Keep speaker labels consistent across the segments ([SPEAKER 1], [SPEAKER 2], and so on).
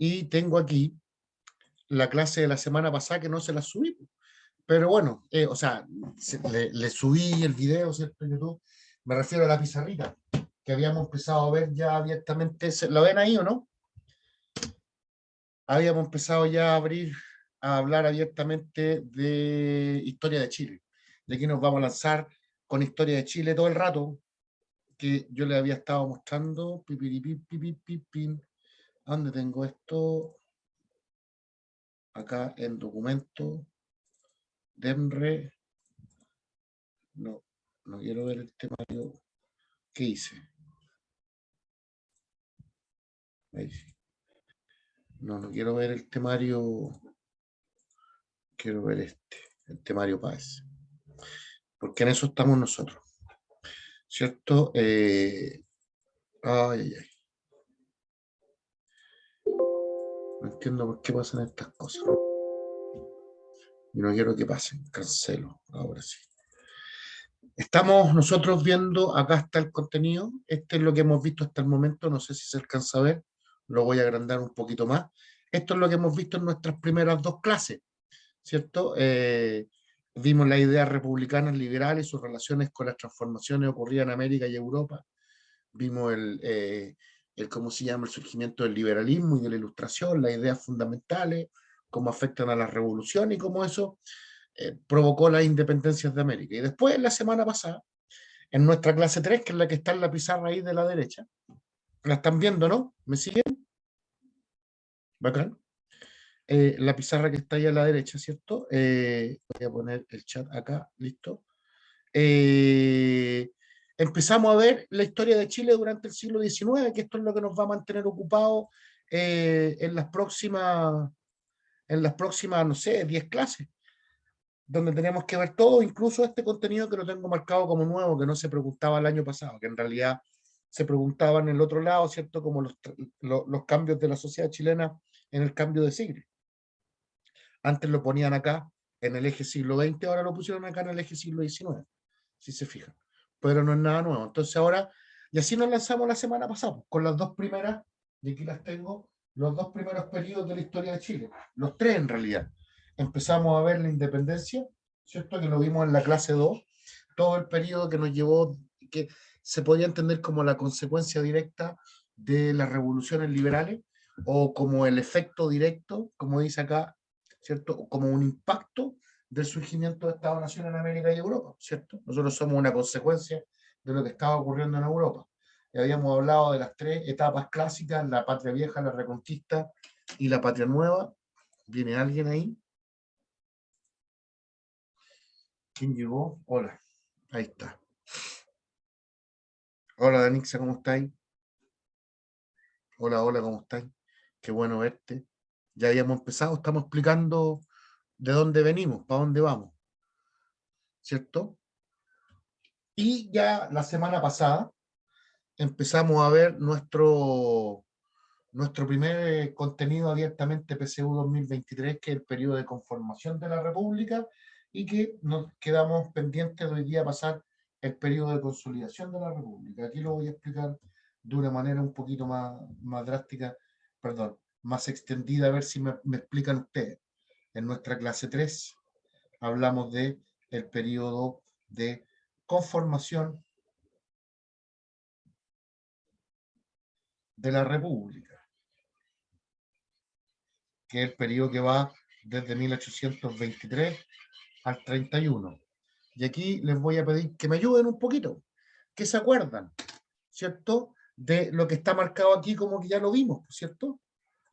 [SPEAKER 1] y tengo aquí la clase de la semana pasada que no se la subí. Pero bueno, o sea, le subí el video, ¿cierto? En YouTube. Me refiero a la pizarrita, que habíamos empezado a ver ya abiertamente. ¿Lo ven ahí o no? Habíamos empezado ya a hablar abiertamente de historia de Chile. De aquí nos vamos a lanzar con historia de Chile todo el rato, que yo les había estado mostrando. ¿Dónde tengo esto? Acá en documento. Demre. No, no quiero ver el temario. ¿Qué hice? Ahí sí. No, no quiero ver el temario. Quiero ver el temario Páez. Porque en eso estamos nosotros. ¿Cierto? Ay, ay, ay. No entiendo por qué pasan estas cosas. Y no quiero que pasen. Cancelo. Ahora sí. Estamos nosotros viendo, acá está el contenido. Este es lo que hemos visto hasta el momento. No sé si se alcanza a ver. Lo voy a agrandar un poquito más. Esto es lo que hemos visto en nuestras primeras dos clases. ¿Cierto? Vimos las ideas republicanas liberales y sus relaciones con las transformaciones ocurridas en América y Europa. Vimos ¿cómo se llama? El surgimiento del liberalismo y de la ilustración, las ideas fundamentales, cómo afectan a la revolución y cómo eso provocó las independencias de América. Y después, la semana pasada, en nuestra clase 3, que es la que está en la pizarra ahí de la derecha, la están viendo, ¿no? ¿Me siguen? Bacán. La pizarra que está ahí a la derecha, ¿cierto? Voy a poner el chat acá, listo. Empezamos a ver la historia de Chile durante el siglo XIX, que esto es lo que nos va a mantener ocupados en las próximas, no sé, 10 clases, donde tenemos que ver todo, incluso este contenido que lo tengo marcado como nuevo, que no se preguntaba el año pasado, que en realidad se preguntaban en el otro lado, ¿cierto? Como los cambios de la sociedad chilena en el cambio de siglo. Antes lo ponían acá en el eje siglo XX, ahora lo pusieron acá en el eje siglo XIX, si se fijan. Pero no es nada nuevo. Entonces ahora, y así nos lanzamos la semana pasada, con las dos primeras, y aquí las tengo, los dos primeros periodos de la historia de Chile, los tres en realidad. Empezamos a ver la independencia, ¿cierto? Que lo vimos en la clase 2, todo el periodo que nos llevó, que se podía entender como la consecuencia directa de las revoluciones liberales, o como el efecto directo, como dice acá, ¿cierto? Como un impacto del surgimiento de Estados-Nación en América y Europa, ¿cierto? Nosotros somos una consecuencia de lo que estaba ocurriendo en Europa. Y habíamos hablado de las tres etapas clásicas, la patria vieja, la reconquista y la patria nueva. ¿Viene alguien ahí? ¿Quién llegó? Hola, ahí está. Hola, Danixa, ¿cómo estáis? Hola, hola, ¿cómo estáis? Qué bueno verte. Ya habíamos empezado, estamos explicando de dónde venimos, para dónde vamos, ¿cierto? Y ya la semana pasada empezamos a ver nuestro primer contenido abiertamente PSU 2023, que es el periodo de conformación de la República, y que nos quedamos pendientes de hoy día pasar el periodo de consolidación de la República. Aquí lo voy a explicar de una manera un poquito más drástica, perdón, más extendida, a ver si me explican ustedes. En nuestra clase 3 hablamos de el periodo de conformación de la República, que es el periodo que va desde 1823 al 31. Y aquí les voy a pedir que me ayuden un poquito, que se acuerdan, ¿cierto? De lo que está marcado aquí como que ya lo vimos, ¿cierto?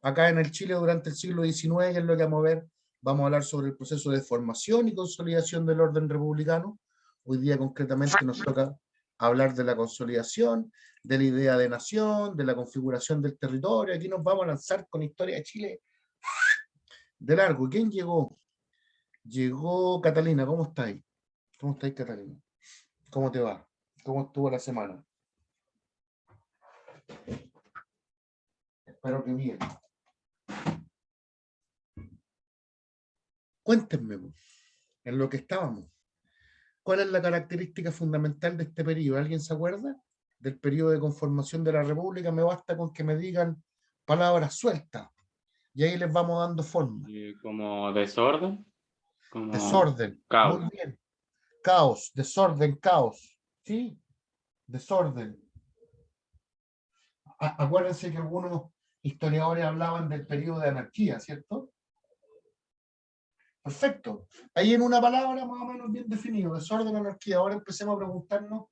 [SPEAKER 1] Acá en el Chile durante el siglo XIX, que es lo que vamos a ver, vamos a hablar sobre el proceso de formación y consolidación del orden republicano. Hoy día concretamente nos toca hablar de la consolidación, de la idea de nación, de la configuración del territorio. Aquí nos vamos a lanzar con historia de Chile de largo. ¿Quién llegó? Llegó Catalina, ¿cómo estáis? ¿Cómo estáis, Catalina? ¿Cómo te va? ¿Cómo estuvo la semana? Espero que bien. Cuéntenme, en lo que estábamos. ¿Cuál es la característica fundamental de este periodo? ¿Alguien se acuerda? Del periodo de conformación de la República. Me basta con que me digan palabras sueltas. y ahí les vamos dando forma.
[SPEAKER 2] Como desorden, como
[SPEAKER 1] Desorden,
[SPEAKER 2] caos.
[SPEAKER 1] muy bien. Caos, desorden, caos. ¿Sí? Desorden. Acuérdense que algunos historiadores hablaban del periodo de anarquía, ¿cierto? Perfecto. Ahí en una palabra más o menos bien definido, desorden, anarquía. Ahora empecemos a preguntarnos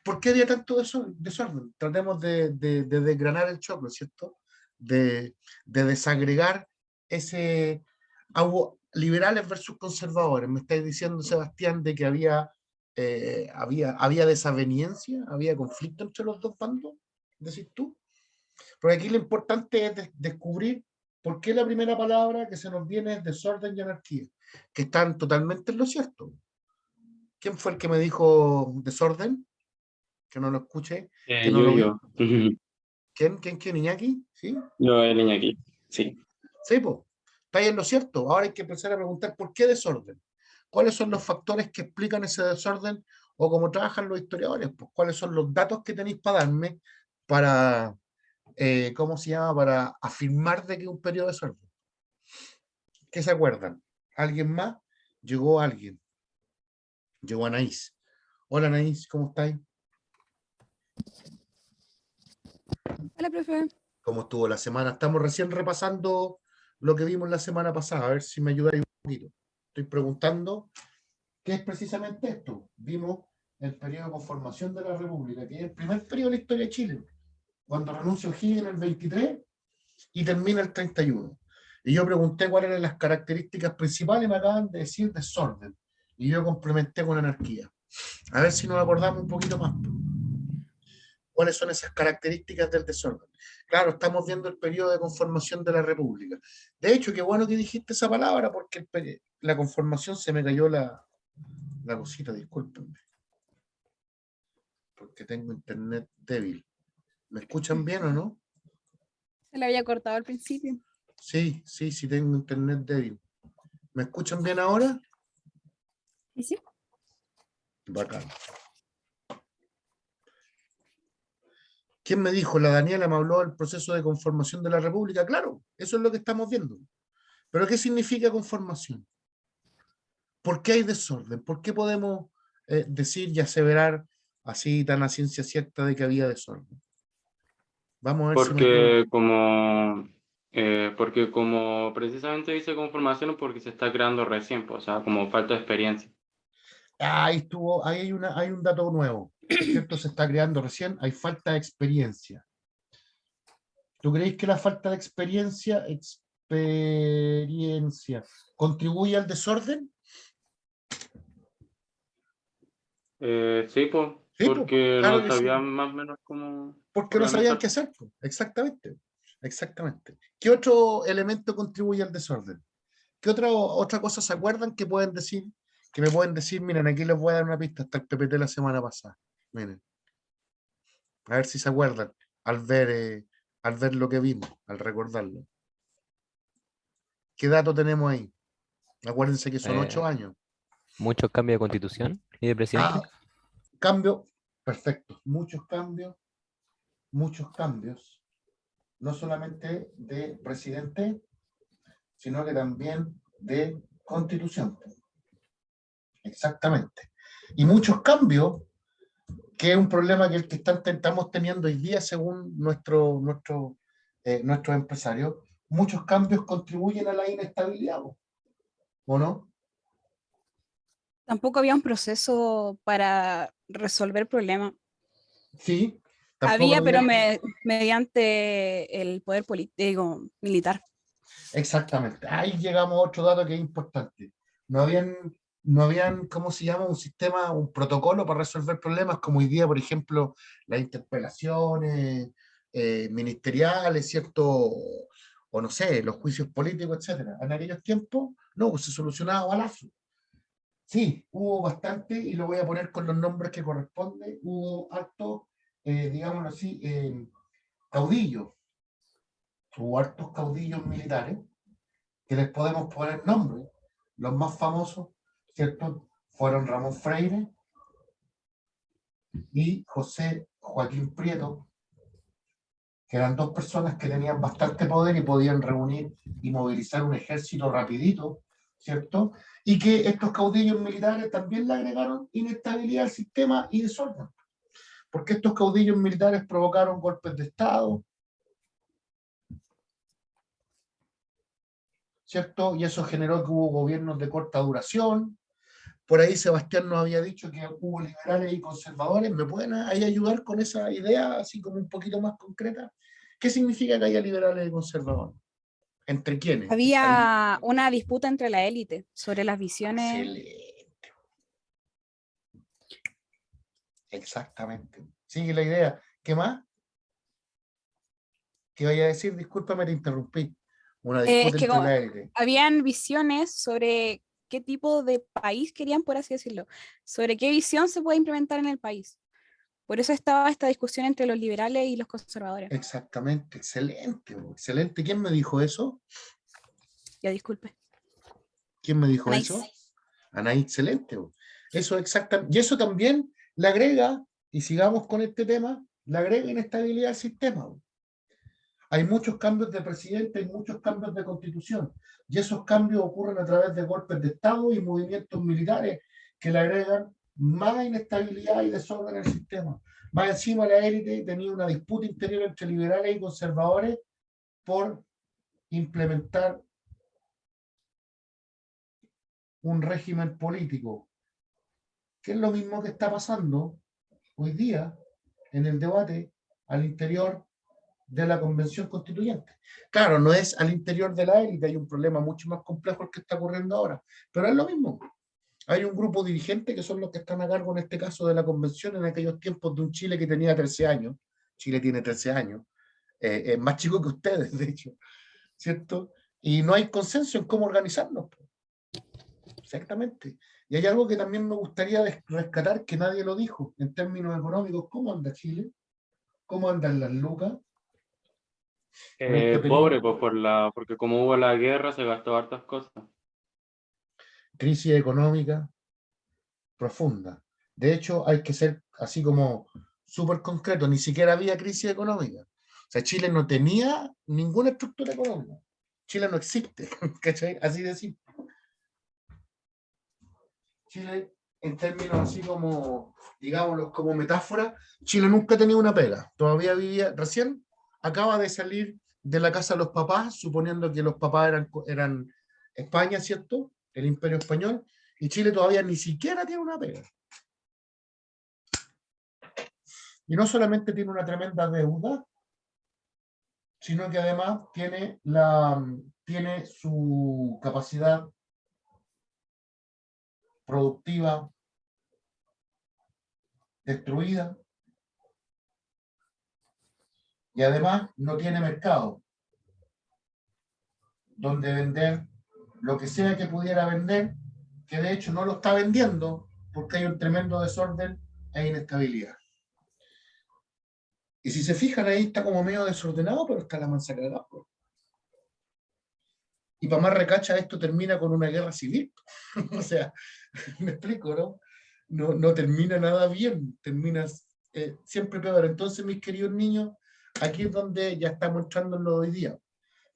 [SPEAKER 1] por qué había tanto desorden. Tratemos de desgranar el choclo, ¿cierto? De desagregar ese... liberales versus conservadores. Me estáis diciendo, Sebastián, de que había desaveniencia, había conflicto entre los dos bandos, decís tú. Porque aquí lo importante es descubrir por qué la primera palabra que se nos viene es desorden y anarquía, que están totalmente en lo cierto. ¿Quién fue el que me dijo desorden? Que no lo escuche, que no lo vi.
[SPEAKER 2] Yo.
[SPEAKER 1] ¿Quién, Iñaki? ¿Sí?
[SPEAKER 2] Yo, el niño aquí, sí.
[SPEAKER 1] Sí, pues. Está ahí en lo cierto. Ahora hay que empezar a preguntar por qué desorden. ¿Cuáles son los factores que explican ese desorden? O cómo trabajan los historiadores. Pues, ¿cuáles son los datos que tenéis para darme para, ¿cómo se llama? Para afirmar de que es un periodo de desorden. ¿Qué se acuerdan? ¿Alguien más? Llegó alguien. Llegó Anaís. Hola Anaís, ¿cómo estáis?
[SPEAKER 3] Hola, profe.
[SPEAKER 1] ¿Cómo estuvo la semana? Estamos recién repasando lo que vimos la semana pasada, a ver si me ayudáis un poquito. Estoy preguntando qué es precisamente esto. Vimos el periodo de conformación de la República, que es el primer periodo de la historia de Chile, cuando renuncia O'Higgins en el 23 y termina el 31. Y yo pregunté cuáles eran las características principales y me acaban de decir desorden. Y yo complementé con anarquía. A ver si nos acordamos un poquito más. ¿Cuáles son esas características del desorden? Claro, estamos viendo el periodo de conformación de la República. De hecho, qué bueno que dijiste esa palabra, porque la conformación se me cayó la cosita, discúlpenme, porque tengo internet débil. ¿Me escuchan bien o no?
[SPEAKER 3] Se le había cortado al principio.
[SPEAKER 1] Sí, tengo internet débil. ¿Me escuchan bien ahora?
[SPEAKER 3] ¿Y sí?
[SPEAKER 1] Bacán. ¿Quién me dijo? La Daniela me habló del proceso de conformación de la República. Claro, eso es lo que estamos viendo. Pero ¿qué significa conformación? ¿Por qué hay desorden? ¿Por qué podemos decir y aseverar así tan a ciencia cierta de que había desorden? Vamos a ver si me ayudan.
[SPEAKER 2] Porque como precisamente dice conformación, porque se está creando recién, pues, o sea, como falta de experiencia.
[SPEAKER 1] Ahí estuvo, hay un dato nuevo, ¿cierto? Se está creando recién, hay falta de experiencia. ¿Tú creéis que la falta de experiencia contribuye al desorden?
[SPEAKER 2] Sí, pues,
[SPEAKER 1] Sí, pues,
[SPEAKER 2] porque
[SPEAKER 1] claro
[SPEAKER 2] no
[SPEAKER 1] que sí.
[SPEAKER 2] sabían más o menos cómo
[SPEAKER 1] Porque no sabían
[SPEAKER 2] organizar.
[SPEAKER 1] qué hacer, pues. Exactamente. Exactamente. ¿Qué otro elemento contribuye al desorden? ¿Qué otra cosa se acuerdan que pueden decir? Que me pueden decir, miren, aquí les voy a dar una pista, hasta el PPT la semana pasada. Miren, a ver si se acuerdan al ver lo que vimos, al recordarlo. ¿Qué dato tenemos ahí? Acuérdense que son 8 años.
[SPEAKER 4] Muchos cambios de constitución y de presidente.
[SPEAKER 1] Ah, cambio, perfecto. Muchos cambios, no solamente de presidente, sino que también de constitución. Exactamente. Y muchos cambios, que es un problema que el que estamos teniendo hoy día, según nuestros empresarios, muchos cambios contribuyen a la inestabilidad, ¿o no?
[SPEAKER 3] Tampoco había un proceso para resolver problemas.
[SPEAKER 1] Sí, tampoco
[SPEAKER 3] Había,
[SPEAKER 1] había.
[SPEAKER 3] pero mediante el poder político militar.
[SPEAKER 1] Exactamente. Ahí llegamos a otro dato que es importante. No habían, no habían, ¿cómo se llama? Un sistema, un protocolo para resolver problemas, como hoy día, por ejemplo, las interpelaciones ministeriales, ¿cierto? O no sé, los juicios políticos, etcétera. En aquellos tiempos, no, pues se solucionaba a balazo. Sí, hubo bastante, y lo voy a poner con los nombres que corresponde. Hubo hartos, digámoslo así, caudillos. Hubo hartos caudillos militares que les podemos poner nombres. Los más famosos, ¿cierto? Fueron Ramón Freire y José Joaquín Prieto, que eran dos personas que tenían bastante poder y podían reunir y movilizar un ejército rapidito, ¿cierto? Y que estos caudillos militares también le agregaron inestabilidad al sistema y desorden, porque estos caudillos militares provocaron golpes de Estado, ¿cierto? Y eso generó que hubo gobiernos de corta duración. Por ahí Sebastián nos había dicho que hubo liberales y conservadores. ¿Me pueden ahí ayudar con esa idea, así como un poquito más concreta? ¿Qué significa que haya liberales y conservadores? ¿Entre quiénes?
[SPEAKER 3] Había una disputa entre la élite sobre las visiones.
[SPEAKER 1] Excelente. Exactamente. Sigue la idea. ¿Qué más? ¿Qué vaya a decir? Discúlpame, te interrumpí. Una
[SPEAKER 3] Es
[SPEAKER 1] disputa
[SPEAKER 3] que
[SPEAKER 1] entre la élite.
[SPEAKER 3] habían visiones sobre qué tipo de país querían, por así decirlo, sobre qué visión se puede implementar en el país. Por eso estaba esta discusión entre los liberales y los conservadores.
[SPEAKER 1] Exactamente. Excelente. Excelente. ¿Quién me dijo eso?
[SPEAKER 3] Ya disculpe.
[SPEAKER 1] ¿Quién me dijo
[SPEAKER 3] Anaís.
[SPEAKER 1] eso? Anaí, excelente. Eso exactamente. Y eso también le agrega, y sigamos con este tema, le agrega inestabilidad al sistema. Hay muchos cambios de presidente, hay muchos cambios de constitución, y esos cambios ocurren a través de golpes de Estado y movimientos militares que le agregan más inestabilidad y desorden al sistema. Más encima la élite tenía una disputa interior entre liberales y conservadores por implementar un régimen político, que es lo mismo que está pasando hoy día en el debate al interior de la Convención Constituyente. Claro, no es al interior de la élite, hay un problema mucho más complejo el que está ocurriendo ahora, pero es lo mismo. Hay un grupo dirigente que son los que están a cargo en este caso de la Convención en aquellos tiempos de un Chile que tenía 13 años. Chile tiene 13 años, es más chico que ustedes, de hecho, ¿cierto? Y no hay consenso en cómo organizarnos. Exactamente. Y hay algo que también me gustaría rescatar, que nadie lo dijo, en términos económicos. ¿Cómo anda Chile? ¿Cómo andan las lucas en este
[SPEAKER 2] Pobre,
[SPEAKER 1] periodo?
[SPEAKER 2] pues porque como hubo la guerra se gastó hartas cosas.
[SPEAKER 1] Crisis económica profunda. De hecho, hay que ser así como súper concreto, ni siquiera había crisis económica. O sea, Chile no tenía ninguna estructura económica. Chile no existe, ¿cachai? Así de simple. Chile, en términos así como, digámoslo, como metáfora, Chile nunca tenía una pega. Todavía vivía, recién acaba de salir de la casa de los papás, suponiendo que los papás eran España, ¿cierto? El Imperio Español, y Chile todavía ni siquiera tiene una pega. Y no solamente tiene una tremenda deuda, sino que además tiene su capacidad productiva destruida, y además no tiene mercado donde vender lo que sea que pudiera vender, que de hecho no lo está vendiendo porque hay un tremendo desorden e inestabilidad. Y si se fijan ahí está como medio desordenado, pero está la mansa cagada. Y para más recacha esto termina con una guerra civil. O sea, me explico, ¿no? No termina nada bien, termina siempre peor. Entonces, mis queridos niños, aquí es donde ya estamos entrando en lo de hoy día.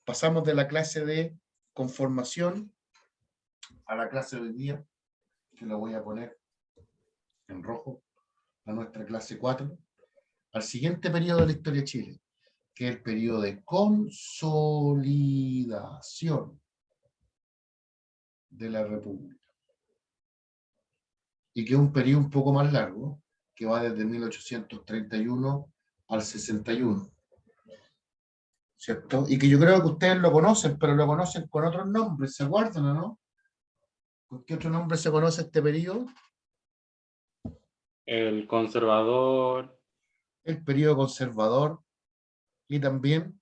[SPEAKER 1] Pasamos de la clase de conformación a la clase de hoy día, que lo voy a poner en rojo, a nuestra clase 4, al siguiente periodo de la historia de Chile, que es el periodo de consolidación de la República. Y que es un periodo un poco más largo, que va desde 1831 al 61. ¿Cierto? Y que yo creo que ustedes lo conocen, pero lo conocen con otros nombres, ¿se acuerdan o no? ¿Con qué otro nombre se conoce este periodo?
[SPEAKER 2] El conservador.
[SPEAKER 1] El periodo conservador. Y también,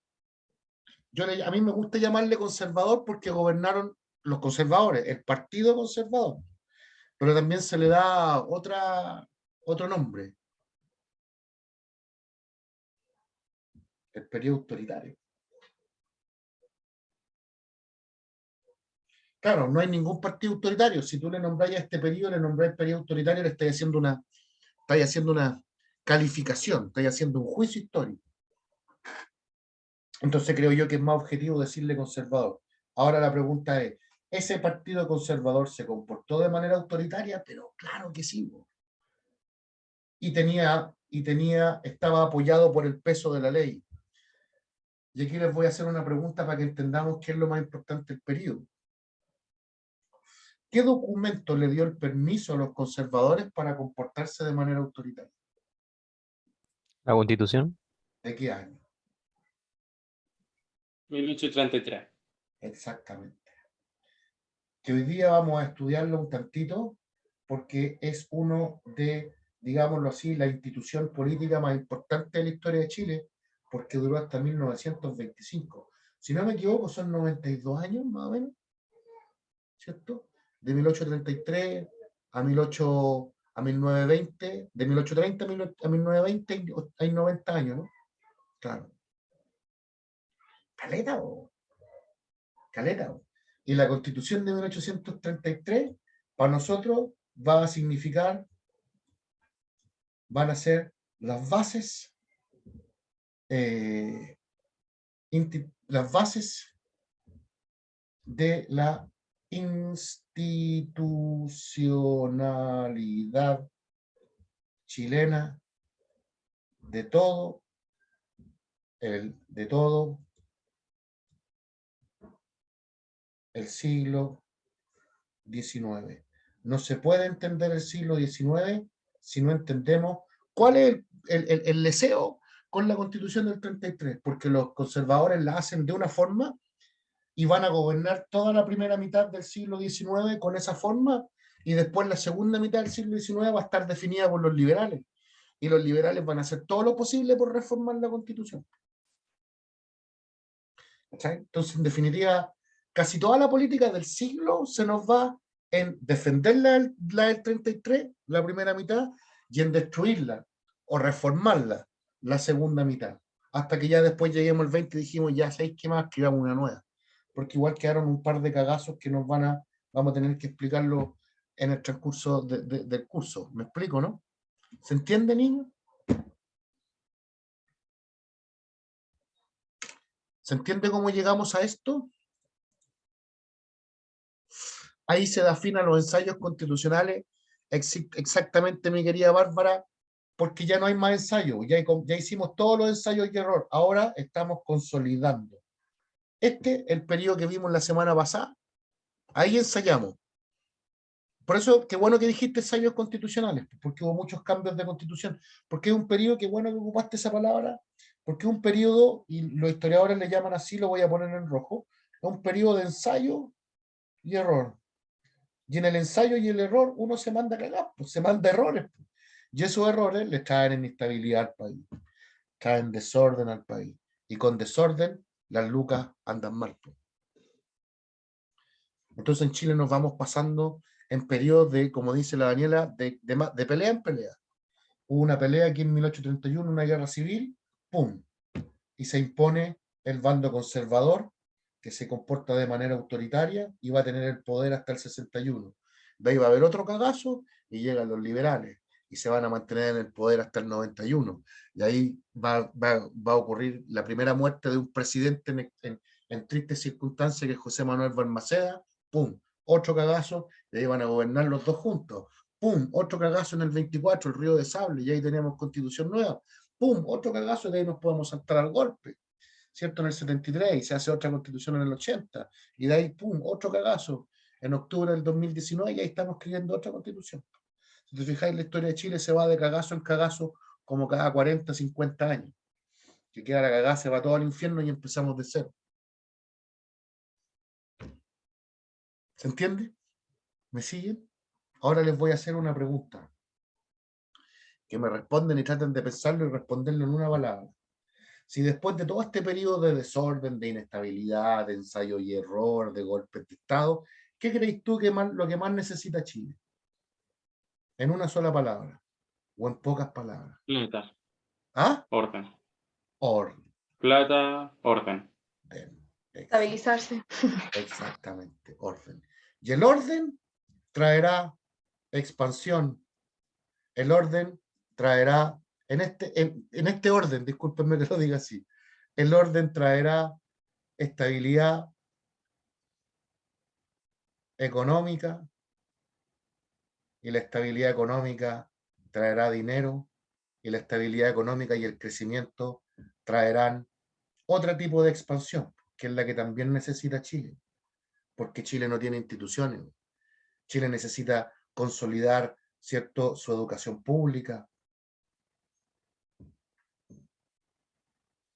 [SPEAKER 1] a mí me gusta llamarle conservador porque gobernaron los conservadores, el partido conservador, pero también se le da otro nombre, el periodo autoritario. Claro, no hay ningún partido autoritario. Si tú le nombráis a este periodo, le nombráis periodo autoritario, le estáis haciendo una calificación, estáis haciendo un juicio histórico. Entonces creo yo que es más objetivo decirle conservador. Ahora la pregunta es, ¿ese partido conservador se comportó de manera autoritaria? Pero claro que sí. Estaba apoyado por el peso de la ley. Y aquí les voy a hacer una pregunta para que entendamos qué es lo más importante del periodo. ¿Qué documento le dio el permiso a los conservadores para comportarse de manera autoritaria?
[SPEAKER 4] La Constitución.
[SPEAKER 1] ¿De qué año?
[SPEAKER 2] 1833.
[SPEAKER 1] Exactamente. Que hoy día vamos a estudiarlo un tantito porque es uno de, digámoslo así, la institución política más importante de la historia de Chile, porque duró hasta 1925. Si no me equivoco, son 92 años más o menos, ¿cierto? De 1833 a 1920, de 1830 a 1920 hay 90 años, ¿no? Claro. Caleta, ¿o? Caleta, ¿o? Y la Constitución de 1833, para nosotros, va a significar, van a ser las bases, las bases de la institucionalidad chilena de todo el siglo XIX. No se puede entender el siglo XIX si no entendemos cuál es el deseo con la Constitución del 33, porque los conservadores la hacen de una forma y van a gobernar toda la primera mitad del siglo XIX con esa forma, y después la segunda mitad del siglo XIX va a estar definida por los liberales, y los liberales van a hacer todo lo posible por reformar la Constitución. ¿Cachai? Entonces, en definitiva, casi toda la política del siglo se nos va en defender la del 33, la primera mitad, y en destruirla o reformarla, la segunda mitad. Hasta que ya después lleguemos al 20 y dijimos, ya sabéis qué más, escribamos una nueva. Porque igual quedaron un par de cagazos que vamos a tener que explicarlo en el transcurso del curso. ¿Me explico, no? ¿Se entiende, niño? ¿Se entiende cómo llegamos a esto? Ahí se da fin a los ensayos constitucionales. Exactamente, mi querida Bárbara, porque ya no hay más ensayos, ya hicimos todos los ensayos de error, ahora estamos consolidando. El periodo que vimos la semana pasada, ahí ensayamos. Por eso, qué bueno que dijiste ensayos constitucionales, porque hubo muchos cambios de constitución, porque es un periodo, qué bueno que ocupaste esa palabra, porque es un periodo, y los historiadores le llaman así, lo voy a poner en rojo, es un periodo de ensayo y error. Y en el ensayo y el error uno se manda a cagar, pues, se manda errores. Pues. Y esos errores le traen inestabilidad al país, traen desorden al país. Y con desorden las lucas andan mal. Pues. Entonces en Chile nos vamos pasando en periodos de, como dice la Daniela, de pelea en pelea. Hubo una pelea aquí en 1831, una guerra civil, ¡pum! Y se impone el bando conservador, que se comporta de manera autoritaria y va a tener el poder hasta el 61. De ahí va a haber otro cagazo y llegan los liberales y se van a mantener en el poder hasta el 91. Y ahí va a ocurrir la primera muerte de un presidente en tristes circunstancias, que es José Manuel Balmaceda, ¡pum! Otro cagazo, y ahí van a gobernar los dos juntos. ¡Pum! Otro cagazo en el 24, el Río de Sable, y ahí tenemos constitución nueva. ¡Pum! Otro cagazo, y de ahí nos podemos saltar al golpe. ¿Cierto? En el 73, y se hace otra constitución en el 80, y de ahí, pum, otro cagazo, en octubre del 2019, y ahí estamos escribiendo otra constitución. Si te fijáis, la historia de Chile se va de cagazo en cagazo como cada 40, 50 años. Que queda la cagada, se va todo al infierno y empezamos de cero. ¿Se entiende? ¿Me siguen? Ahora les voy a hacer una pregunta. Que me responden y traten de pensarlo y responderlo en una palabra. Si después de todo este periodo de desorden, de inestabilidad, de ensayo y error, de golpes de Estado, ¿qué crees tú que lo que más necesita Chile? En una sola palabra, o en pocas palabras.
[SPEAKER 2] Plata.
[SPEAKER 1] ¿Ah?
[SPEAKER 2] Orden.
[SPEAKER 1] Orden.
[SPEAKER 2] Plata, orden.
[SPEAKER 5] Estabilizarse.
[SPEAKER 1] Exactamente, orden. Y el orden traerá expansión. El orden traerá, en este orden, discúlpenme que lo diga así, El orden traerá estabilidad económica y la estabilidad económica traerá dinero y la estabilidad económica y el crecimiento traerán otro tipo de expansión, que es la que también necesita Chile, porque Chile no tiene instituciones. Chile necesita consolidar, ¿cierto?, su educación pública.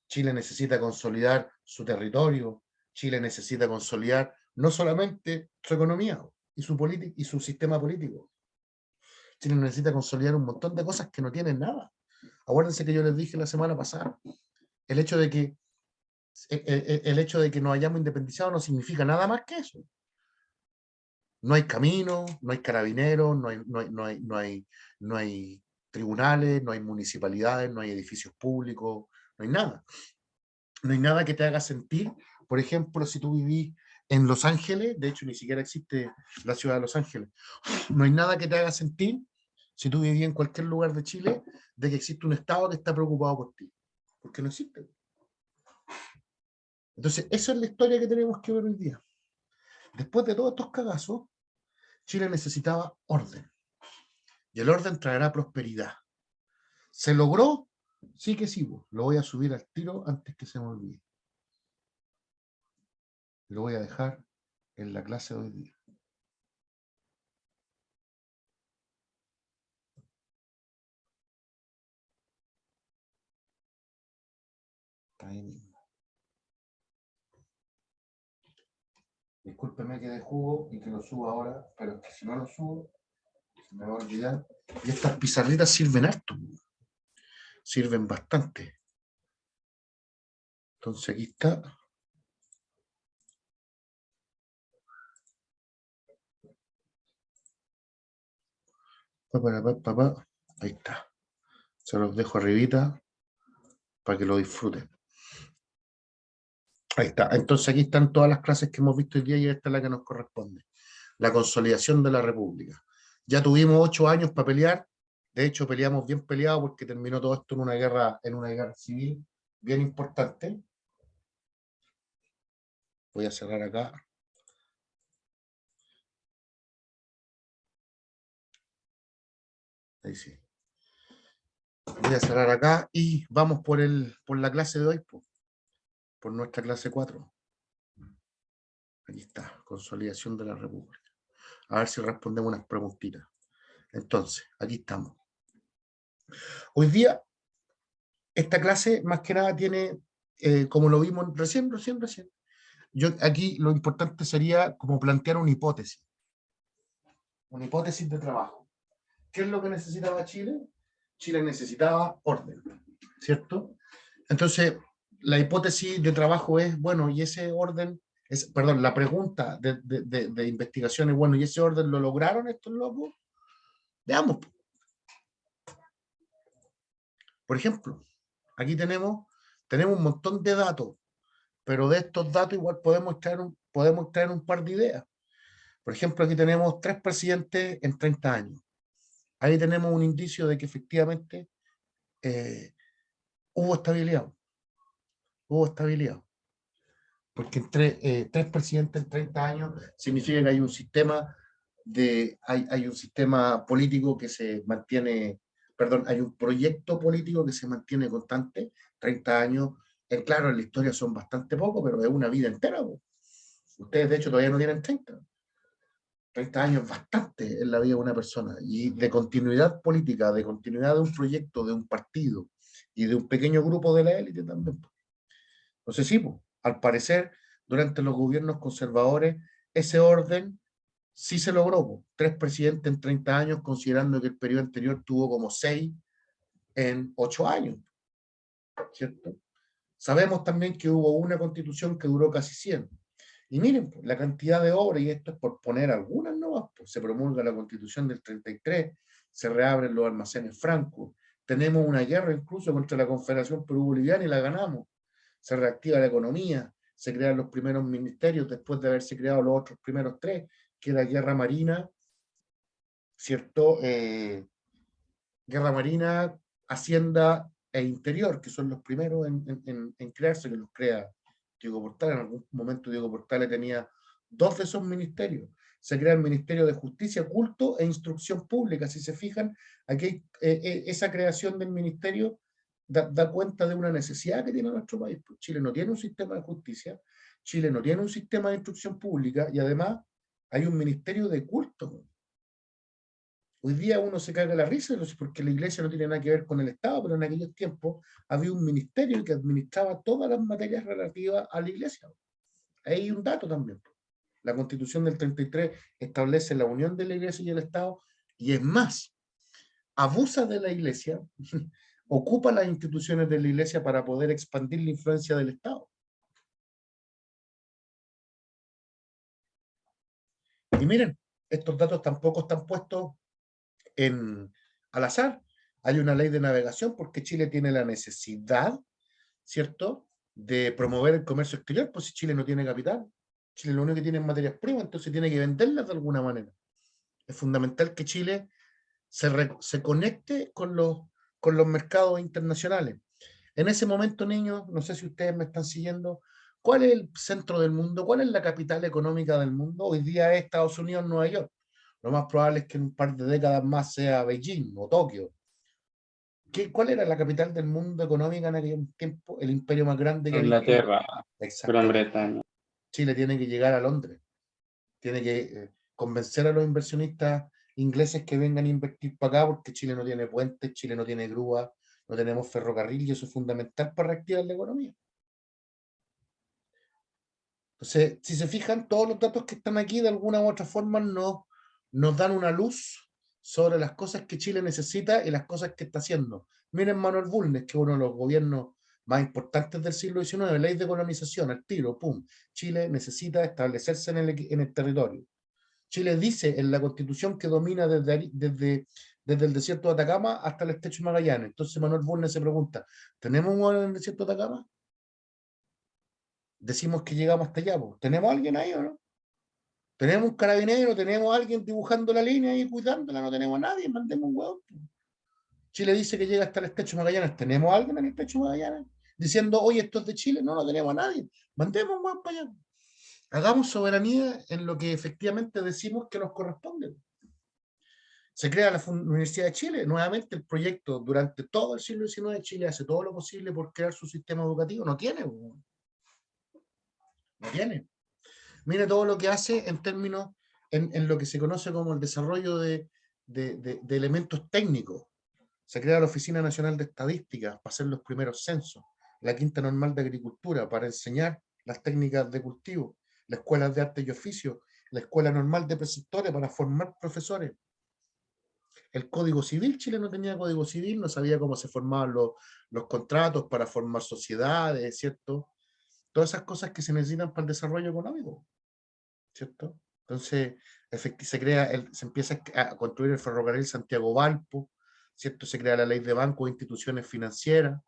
[SPEAKER 1] Chile necesita consolidar su territorio. Chile necesita consolidar no solamente su economía y su sistema político. Chile necesita consolidar un montón de cosas que no tienen nada. Acuérdense que yo les dije la semana pasada, el hecho de que nos hayamos independizado no significa nada más que eso. No hay camino, no hay carabineros, no hay tribunales, no hay municipalidades, no hay edificios públicos, no hay nada. No hay nada que te haga sentir, por ejemplo, si tú vivís en Los Ángeles, de hecho ni siquiera existe la ciudad de Los Ángeles, no hay nada que te haga sentir, si tú vivís en cualquier lugar de Chile, de que existe un Estado que está preocupado por ti, porque no existe. Entonces, esa es la historia que tenemos que ver hoy día. Después de todos estos cagazos, Chile necesitaba orden, y el orden traerá prosperidad. ¿Se logró? Sí que sí, lo voy a subir al tiro antes que se me olvide. Lo voy a dejar en la clase de hoy día. Ahí mismo. Discúlpeme que de jugo y que lo suba ahora, pero es que si no lo subo, se me va a olvidar. Y estas pizarritas sirven harto. Sirven bastante. Entonces aquí está. Ahí está. Se los dejo arribita para que lo disfruten. Ahí está. Entonces aquí están todas las clases que hemos visto hoy día y esta es la que nos corresponde. La consolidación de la República. Ya tuvimos 8 años para pelear. De hecho, peleamos bien peleado porque terminó todo esto en una guerra civil bien importante. Voy a cerrar acá. Ahí sí. Voy a cerrar acá y vamos por la clase de hoy, por nuestra clase 4. Aquí está, consolidación de la República. A ver si respondemos unas preguntitas. Entonces, aquí estamos. Hoy día, esta clase más que nada tiene, como lo vimos recién. Yo aquí lo importante sería como plantear una hipótesis de trabajo. ¿Qué es lo que necesitaba Chile? Chile necesitaba orden, ¿cierto? Entonces, la hipótesis de trabajo es, bueno, y ese orden, la pregunta de investigación es, bueno, ¿y ese orden lo lograron estos locos? Veamos. Por ejemplo, aquí tenemos un montón de datos, pero de estos datos igual podemos traer un par de ideas. Por ejemplo, aquí tenemos 3 presidentes en 30 años. Ahí tenemos un indicio de que efectivamente hubo estabilidad. Porque 3 presidentes en 30 años significa que hay un sistema hay un sistema político que se mantiene, hay un proyecto político que se mantiene constante. 30 años, claro, en la historia son bastante poco, pero es una vida entera. Ustedes, de hecho, todavía no tienen 30. 30 años es bastante en la vida de una persona, y de continuidad política, de continuidad de un proyecto, de un partido, y de un pequeño grupo de la élite también. Entonces sí, al parecer, durante los gobiernos conservadores, ese orden sí se logró. 3 presidentes en 30 años, considerando que el periodo anterior tuvo como 6 en 8 años, ¿cierto? Sabemos también que hubo una constitución que duró casi 100. Y miren, la cantidad de obras, y esto es por poner algunas nuevas, se promulga la Constitución del 33, se reabren los almacenes francos, tenemos una guerra incluso contra la Confederación Perú-Boliviana y la ganamos, se reactiva la economía, se crean los primeros ministerios después de haberse creado los otros primeros 3, que era Guerra Marina, ¿cierto? Guerra Marina, Hacienda, e Interior, que son los primeros en crearse, que los crea Diego Portales. En algún momento Diego Portales tenía 2 de esos ministerios. Se crea el Ministerio de Justicia, Culto e Instrucción Pública. Si se fijan, aquí esa creación del ministerio da cuenta de una necesidad que tiene nuestro país. Pues Chile no tiene un sistema de justicia, Chile no tiene un sistema de instrucción pública y además hay un ministerio de culto. Hoy día uno se caga la risa porque la iglesia no tiene nada que ver con el Estado, pero en aquellos tiempos había un ministerio que administraba todas las materias relativas a la iglesia. Hay un dato también. La Constitución del 33 establece la unión de la iglesia y el Estado, y es más, abusa de la iglesia, ocupa las instituciones de la iglesia para poder expandir la influencia del Estado. Y miren, estos datos tampoco están puestos al azar. Hay una ley de navegación porque Chile tiene la necesidad, ¿cierto?, de promover el comercio exterior, pues si Chile no tiene capital, Chile lo único que tiene es materias primas, entonces tiene que venderlas de alguna manera. Es fundamental que Chile se conecte con los mercados internacionales. En ese momento, niños, no sé si ustedes me están siguiendo, ¿cuál es el centro del mundo? ¿Cuál es la capital económica del mundo? Hoy día es Estados Unidos, Nueva York. Lo más probable es que en un par de décadas más sea Beijing o Tokio. ¿Cuál era la capital del mundo económica en aquel tiempo? El imperio más grande que había.
[SPEAKER 2] Inglaterra, Gran
[SPEAKER 1] Exactamente.
[SPEAKER 2] Bretaña.
[SPEAKER 1] Chile tiene que llegar a Londres. Tiene que convencer a los inversionistas ingleses que vengan a invertir para acá, porque Chile no tiene puentes, Chile no tiene grúa, no tenemos ferrocarril, y eso es fundamental para reactivar la economía. Entonces, si se fijan, todos los datos que están aquí de alguna u otra forma nos dan una luz sobre las cosas que Chile necesita y las cosas que está haciendo. Miren Manuel Bulnes, que es uno de los gobiernos más importantes del siglo XIX, ley de colonización, al tiro, pum. Chile necesita establecerse en el territorio. Chile dice en la Constitución que domina desde el desierto de Atacama hasta el estrecho de Magallanes. Entonces Manuel Bulnes se pregunta, ¿tenemos un hueón en el desierto de Atacama? Decimos que llegamos hasta allá, ¿pues? ¿Tenemos alguien ahí o no? ¿Tenemos un carabinero? ¿Tenemos alguien dibujando la línea y cuidándola? No tenemos a nadie, mandemos un hueón. Chile dice que llega hasta el estrecho de Magallanes. ¿Tenemos a alguien en el estrecho de Magallanes? Diciendo, oye, esto es de Chile. No, no tenemos a nadie. Mandemos un hueón para allá. Hagamos soberanía en lo que efectivamente decimos que nos corresponde. Se crea la Universidad de Chile. Nuevamente el proyecto durante todo el siglo XIX, Chile hace todo lo posible por crear su sistema educativo. No tiene. No tiene. Mire todo lo que hace en términos, en lo que se conoce como el desarrollo de elementos técnicos. Se crea la Oficina Nacional de Estadística para hacer los primeros censos, la Quinta Normal de Agricultura para enseñar las técnicas de cultivo, la Escuela de Arte y Oficio, la Escuela Normal de Preceptores para formar profesores. El Código Civil, Chile no tenía Código Civil, no sabía cómo se formaban los contratos para formar sociedades, ¿cierto? Todas esas cosas que se necesitan para el desarrollo económico, ¿cierto? Entonces, se empieza a construir el ferrocarril Santiago-Valpo, ¿cierto? Se crea la ley de bancos e instituciones financieras.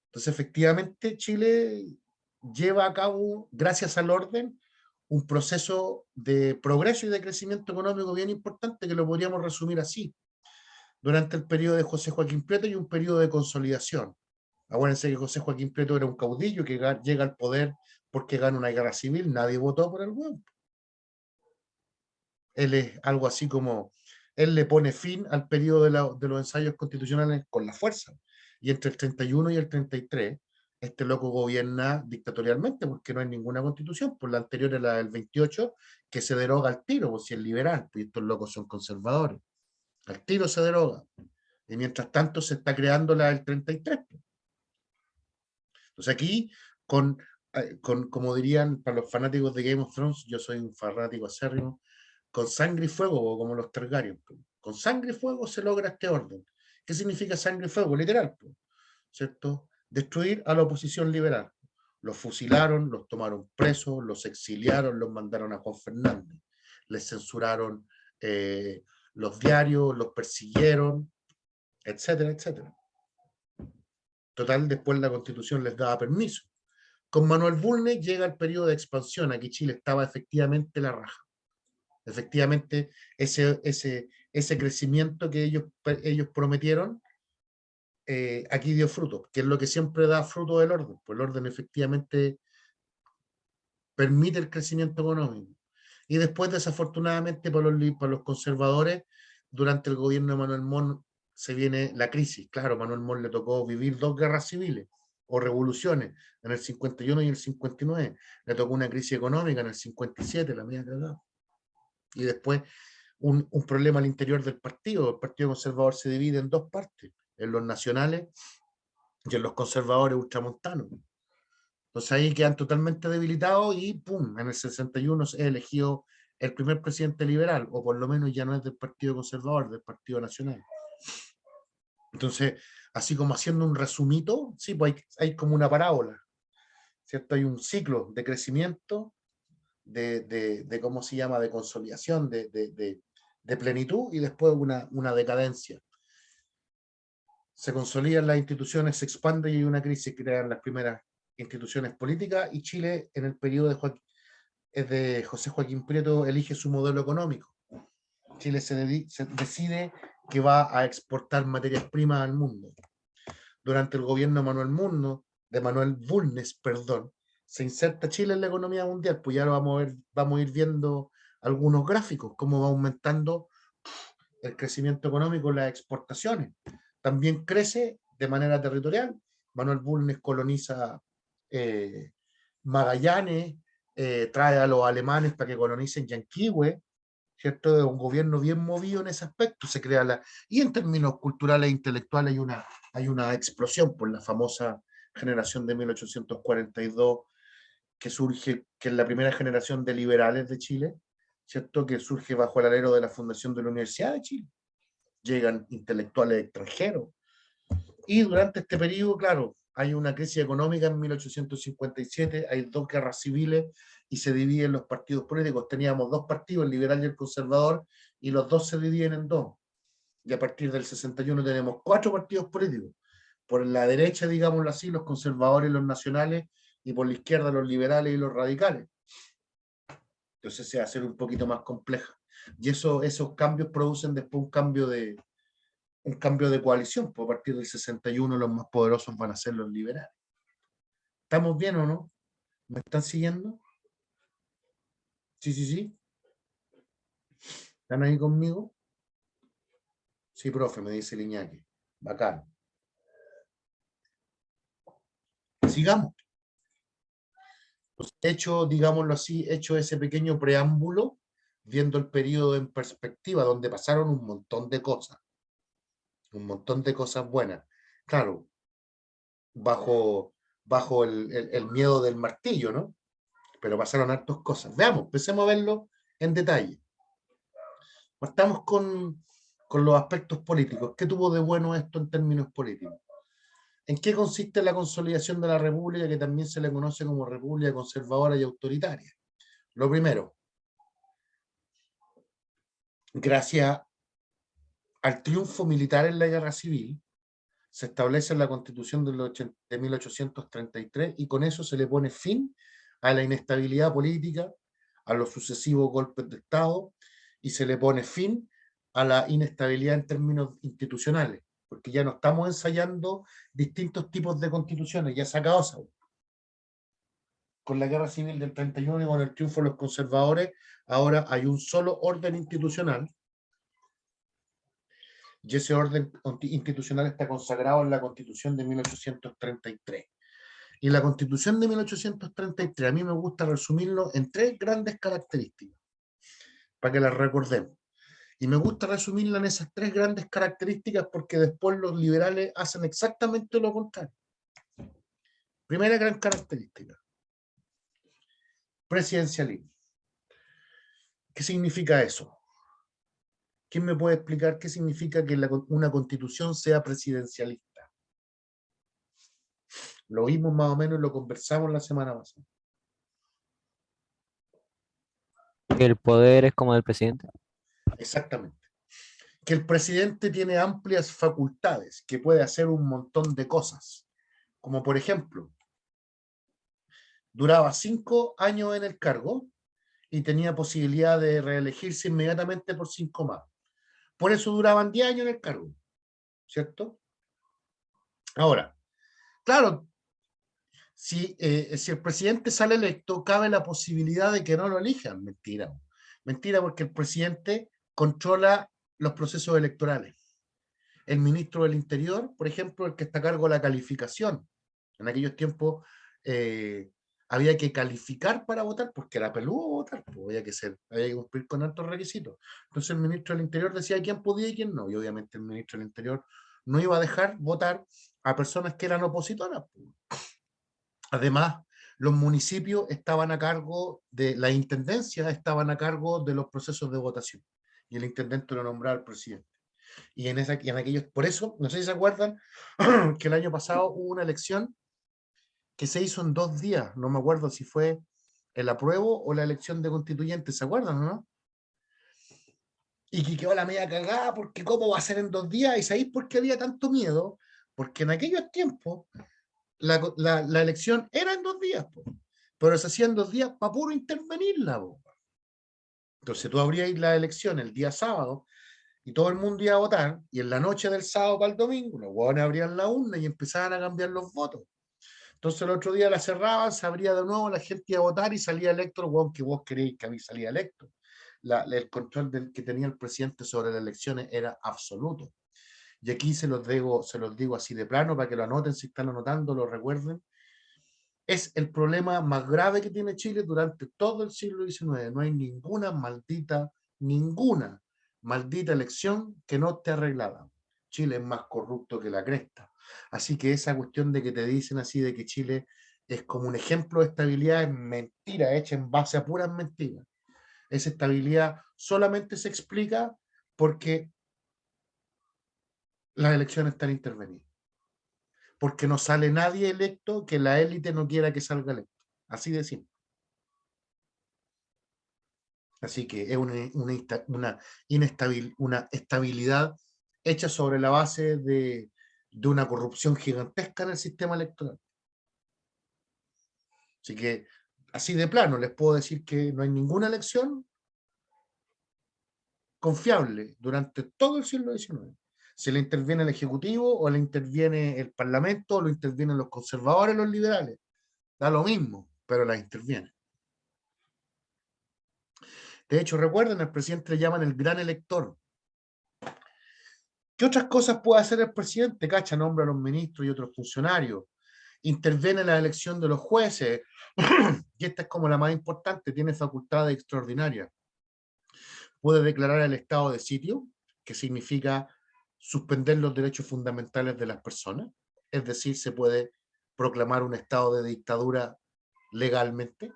[SPEAKER 1] Entonces, efectivamente, Chile lleva a cabo, gracias al orden, un proceso de progreso y de crecimiento económico bien importante que lo podríamos resumir así. Durante el periodo de José Joaquín Prieto y un periodo de consolidación. Acuérdense que José Joaquín Prieto era un caudillo que llega al poder porque gana una guerra civil, nadie votó por el hueón. Él es algo así como, él le pone fin al periodo de los ensayos constitucionales con la fuerza. Y entre el 31 y el 33, este loco gobierna dictatorialmente porque no hay ninguna constitución. Por la anterior era la del 28, que se deroga al tiro, pues si es liberal, pues estos locos son conservadores. Al tiro se deroga. Y mientras tanto se está creando la del 33. Entonces aquí, como dirían para los fanáticos de Game of Thrones, yo soy un fanático acérrimo, con sangre y fuego, como los Targaryen. Con sangre y fuego se logra este orden. ¿Qué significa sangre y fuego? Literal, ¿cierto? Destruir a la oposición liberal. Los fusilaron, los tomaron presos, los exiliaron, los mandaron a Juan Fernández. Les censuraron los diarios, los persiguieron, etcétera, etcétera. Total, después la Constitución les daba permiso. Con Manuel Bulnes llega el periodo de expansión. Aquí Chile estaba efectivamente la raja. Efectivamente, ese crecimiento que ellos prometieron aquí dio fruto, que es lo que siempre da fruto del orden, pues el orden efectivamente permite el crecimiento económico. Y después, desafortunadamente, para los conservadores, durante el gobierno de Manuel Montt se viene la crisis. Claro, a Manuel Montt le tocó vivir 2 guerras civiles o revoluciones, en el 51 y el 59. Le tocó una crisis económica en el 57, la media cagada. Y después un problema al interior del partido. El Partido Conservador se divide en 2 partes, en los nacionales y en los conservadores ultramontanos. Entonces ahí quedan totalmente debilitados y ¡pum! En el 61 es elegido el primer presidente liberal, o por lo menos ya no es del Partido Conservador, del Partido Nacional. Entonces, así como haciendo un resumito, sí, pues hay como una parábola, ¿cierto? Hay un ciclo de crecimiento, de ¿cómo se llama?, de consolidación, de plenitud, y después una decadencia. Se consolidan las instituciones, se expande y hay una crisis, crean las primeras instituciones políticas, y Chile, en el periodo de José Joaquín Prieto, elige su modelo económico. Chile se decide que va a exportar materias primas al mundo. Durante el gobierno de Manuel Bulnes, se inserta Chile en la economía mundial, pues ya lo vamos a ir viendo algunos gráficos, cómo va aumentando el crecimiento económico, las exportaciones. También crece de manera territorial. Manuel Bulnes coloniza Magallanes, trae a los alemanes para que colonicen Yanquihue, ¿cierto? Es un gobierno bien movido en ese aspecto. Se crea y en términos culturales e intelectuales hay una explosión por la famosa generación de 1842 que surge, que es la primera generación de liberales de Chile, ¿cierto? Que surge bajo el alero de la fundación de la Universidad de Chile. Llegan intelectuales extranjeros. Y durante este periodo, claro, hay una crisis económica en 1857, hay 2 guerras civiles y se dividen los partidos políticos. Teníamos 2 partidos, el liberal y el conservador, y los 2 se dividen en 2. Y a partir del 61 tenemos 4 partidos políticos. Por la derecha, digámoslo así, los conservadores y los nacionales, y por la izquierda los liberales y los radicales. Entonces se va a hacer un poquito más compleja. Y esos cambios producen después un cambio de coalición, pues a partir del 61 los más poderosos van a ser los liberales. ¿Estamos bien o no? ¿Me están siguiendo? Sí. ¿Están ahí conmigo? Sí, profe, me dice el Iñaki. Bacán. Sigamos. Digámoslo así, hecho ese pequeño preámbulo, viendo el periodo en perspectiva, donde pasaron un montón de cosas buenas. Claro, bajo el miedo del martillo, ¿no? Pero pasaron hartas cosas. Veamos, empecemos a verlo en detalle. Partamos con los aspectos políticos. ¿Qué tuvo de bueno esto en términos políticos? ¿En qué consiste la consolidación de la república, que también se le conoce como república conservadora y autoritaria? Lo primero, gracias al triunfo militar en la guerra civil, se establece la Constitución de 1833 y con eso se le pone fin a la inestabilidad política, a los sucesivos golpes de Estado, y se le pone fin a la inestabilidad en términos institucionales, porque ya no estamos ensayando distintos tipos de constituciones, ya se acabó eso. Con la guerra civil del 31 y con el triunfo de los conservadores, ahora hay un solo orden institucional, y ese orden institucional está consagrado en la Constitución de 1833. Y la Constitución de 1833, a mí me gusta resumirlo en 3 grandes características, para que las recordemos. Y me gusta resumirla en esas 3 grandes características porque después los liberales hacen exactamente lo contrario. Primera gran característica: presidencialismo. ¿Qué significa eso? ¿Quién me puede explicar qué significa que una constitución sea presidencialista? Lo vimos más o menos y lo conversamos la semana pasada.
[SPEAKER 4] El poder es como del presidente.
[SPEAKER 1] Exactamente. Que el presidente tiene amplias facultades, que puede hacer un montón de cosas. Como por ejemplo, duraba 5 años en el cargo y tenía posibilidad de reelegirse inmediatamente por 5 más. Por eso duraban 10 años en el cargo, ¿cierto? Ahora, claro, si el presidente sale electo, cabe la posibilidad de que no lo elijan. Mentira. Mentira, porque el presidente controla los procesos electorales. El ministro del Interior, por ejemplo, el que está a cargo de la calificación. En aquellos tiempos había que calificar para votar, porque era peludo votar, pues había que cumplir con altos requisitos. Entonces el ministro del Interior decía quién podía y quién no, y obviamente el ministro del Interior no iba a dejar votar a personas que eran opositoras. Además, los municipios estaban a cargo de la intendencia, estaban a cargo de los procesos de votación, y el intendente lo nombraba el presidente. Y en aquellos, por eso, no sé si se acuerdan, que el año pasado hubo una elección que se hizo en 2 días, no me acuerdo si fue el apruebo o la elección de constituyentes, ¿se acuerdan, no? Y que quedó la media cagada, porque cómo va a ser en 2 días, y ¿sabéis por qué había tanto miedo? Porque en aquellos tiempos la elección era en 2 días, po, pero se hacía en 2 días para puro intervenirla, po. Entonces tú abrías la elección el día sábado, y todo el mundo iba a votar, y en la noche del sábado para el domingo, los huevones abrían la urna y empezaban a cambiar los votos. Entonces el otro día la cerraban, se abría de nuevo, la gente iba a votar y salía electo el huevón que vos queréis que a mí salía electo. El control que tenía el presidente sobre las elecciones era absoluto. Y aquí se los digo así de plano para que lo anoten, si están anotando, lo recuerden. Es el problema más grave que tiene Chile durante todo el siglo XIX. No hay ninguna maldita elección que no esté arreglada. Chile es más corrupto que la cresta. Así que esa cuestión de que te dicen así de que Chile es como un ejemplo de estabilidad es mentira, hecha en base a puras mentiras. Esa estabilidad solamente se explica porque las elecciones están intervenidas. Porque no sale nadie electo que la élite no quiera que salga electo. Así de simple. Así que es una estabilidad hecha sobre la base de una corrupción gigantesca en el sistema electoral. Así que, así de plano, les puedo decir que no hay ninguna elección confiable durante todo el siglo XIX. Si le interviene el Ejecutivo, o le interviene el Parlamento, o lo intervienen los conservadores, los liberales. Da lo mismo, pero las interviene. De hecho, recuerden, al presidente le llaman el gran elector. ¿Qué otras cosas puede hacer el presidente? Cacha, nombra a los ministros y otros funcionarios. Interviene en la elección de los jueces. Y esta es como la más importante, tiene facultades extraordinarias. Puede declarar el estado de sitio, que significa suspender los derechos fundamentales de las personas. Es decir, se puede proclamar un estado de dictadura legalmente.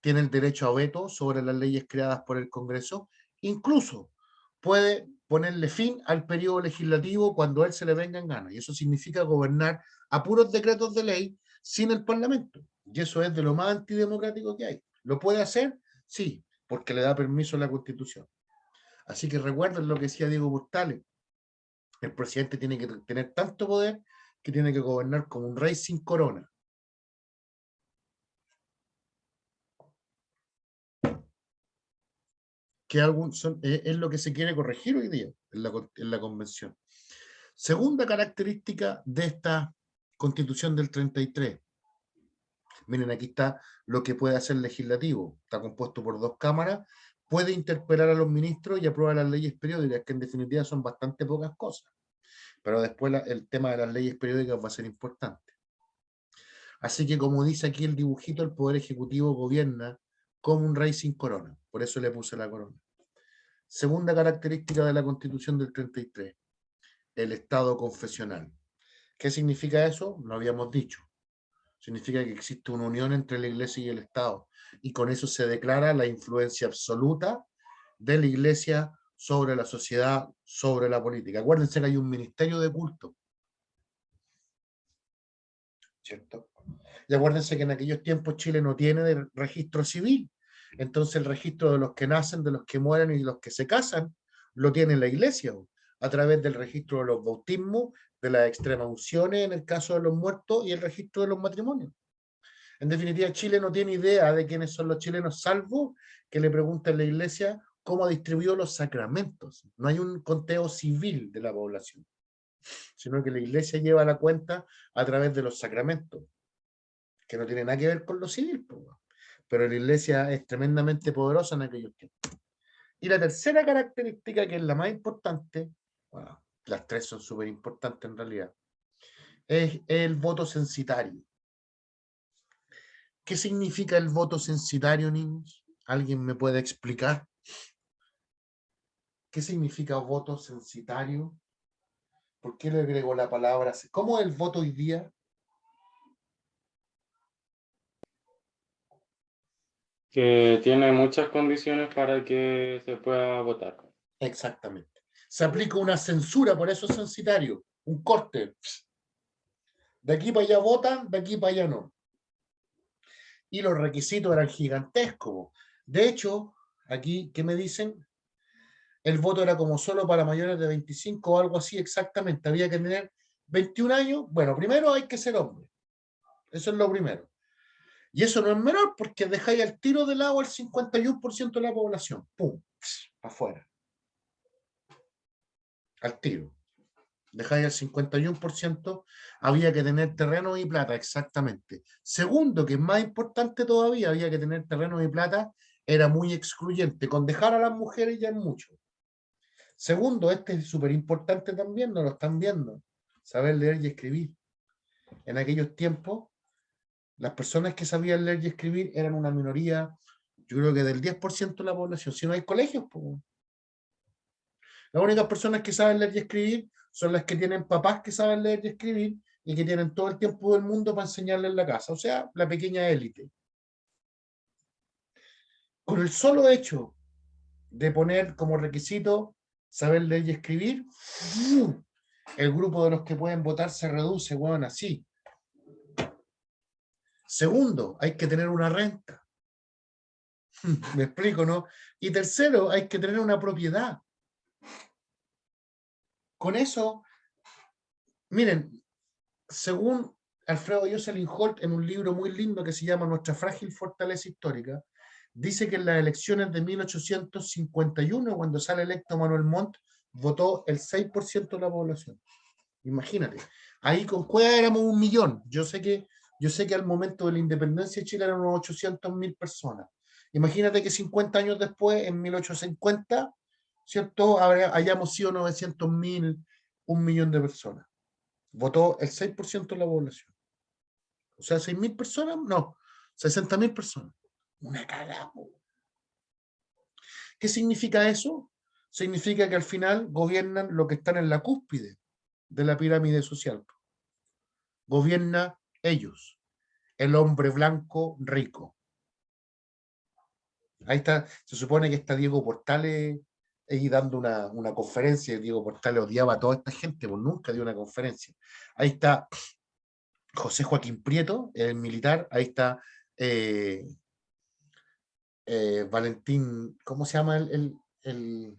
[SPEAKER 1] Tiene el derecho a veto sobre las leyes creadas por el Congreso. Incluso puede ponerle fin al periodo legislativo cuando a él se le venga en gana. Y eso significa gobernar a puros decretos de ley sin el Parlamento. Y eso es de lo más antidemocrático que hay. ¿Lo puede hacer? Sí, porque le da permiso a la Constitución. Así que recuerden lo que decía Diego Portales. El presidente tiene que tener tanto poder que tiene que gobernar como un rey sin corona. Que es lo que se quiere corregir hoy día en la convención. Segunda característica de esta constitución del 33. Miren, aquí está lo que puede hacer el legislativo. Está compuesto por 2 cámaras. Puede interpelar a los ministros y aprobar las leyes periódicas, que en definitiva son bastante pocas cosas. Pero después el tema de las leyes periódicas va a ser importante. Así que, como dice aquí el dibujito, el Poder Ejecutivo gobierna como un rey sin corona. Por eso le puse la corona. Segunda característica de la Constitución del 33, el Estado confesional. ¿Qué significa eso? Lo habíamos dicho. Significa que existe una unión entre la Iglesia y el Estado, y con eso se declara la influencia absoluta de la Iglesia sobre la sociedad, sobre la política. Acuérdense que hay un ministerio de culto, ¿cierto? Y acuérdense que en aquellos tiempos Chile no tiene registro civil. Entonces el registro de los que nacen, de los que mueren y de los que se casan, lo tiene la Iglesia, a través del registro de los bautismos, de las extremas unciones en el caso de los muertos, y el registro de los matrimonios. En definitiva, Chile no tiene idea de quiénes son los chilenos, salvo que le pregunten a la Iglesia cómo distribuyó los sacramentos. No hay un conteo civil de la población. sino que la iglesia lleva la cuenta a través de los sacramentos, que no tiene nada que ver con lo civil, po, weón. Pero la iglesia es tremendamente poderosa en aquellos tiempos. Y la tercera característica, que es la más importante, bueno, las tres son súper importantes en realidad, es el voto censitario. ¿Qué significa el voto censitario, niños? ¿Alguien me puede explicar? ¿Qué significa voto censitario? ¿Por qué le agrego la palabra? ¿Cómo es el voto hoy día?
[SPEAKER 2] Que tiene muchas condiciones para que se pueda votar.
[SPEAKER 1] Exactamente. Se aplica una censura, por eso es censitario, un corte. De aquí para allá votan, de aquí para allá no. Y los requisitos eran gigantescos. De hecho, aquí, ¿qué me dicen? El voto era como solo para mayores de 25 o algo así exactamente. Había que tener 21 años. Bueno, primero hay que ser hombre. Eso es lo primero. Y eso no es menor porque dejáis al tiro de lado al 51% de la población. ¡Pum! Afuera. Al tiro. Dejáis al 51%, había que tener terreno y plata, exactamente. Segundo, que es más importante todavía, había que tener terreno y plata, era muy excluyente. Con dejar a las mujeres ya es mucho. Segundo, este es súper importante también, no lo están viendo, saber leer y escribir. En aquellos tiempos, las personas que sabían leer y escribir eran una minoría, yo creo que del 10% de la población. Si no hay colegios, pues. Las únicas personas que saben leer y escribir son las que tienen papás que saben leer y escribir y que tienen todo el tiempo del mundo para enseñarles en la casa, o sea, la pequeña élite. Con el solo hecho de poner como requisito saber leer y escribir, el grupo de los que pueden votar se reduce, bueno, así. Segundo, hay que tener una renta. ¿Me explico, no? Y tercero, hay que tener una propiedad. Con eso, miren, según Alfredo Jocelyn Holt, en un libro muy lindo que se llama Nuestra frágil fortaleza histórica, dice que en las elecciones de 1851, cuando sale electo Manuel Montt, votó el 6% de la población. Imagínate, ahí con Cueva éramos 1.000.000. Yo sé que al momento de la independencia de Chile eran unos 800.000 personas. Imagínate que 50 años después, en 1850, ¿cierto? Hayamos sido 900.000, 1.000.000 de personas. Votó el 6% de la población. O sea, 6.000 personas, no, 60.000 personas. Una cagada. ¿Qué significa eso? Significa que al final gobiernan los que están en la cúspide de la pirámide social. Gobierna ellos, el hombre blanco rico. Ahí está, se supone que está Diego Portales ahí dando una conferencia. Diego Portales odiaba a toda esta gente, pues nunca dio una conferencia. Ahí está José Joaquín Prieto, el militar. Ahí está Valentín, ¿cómo se llama el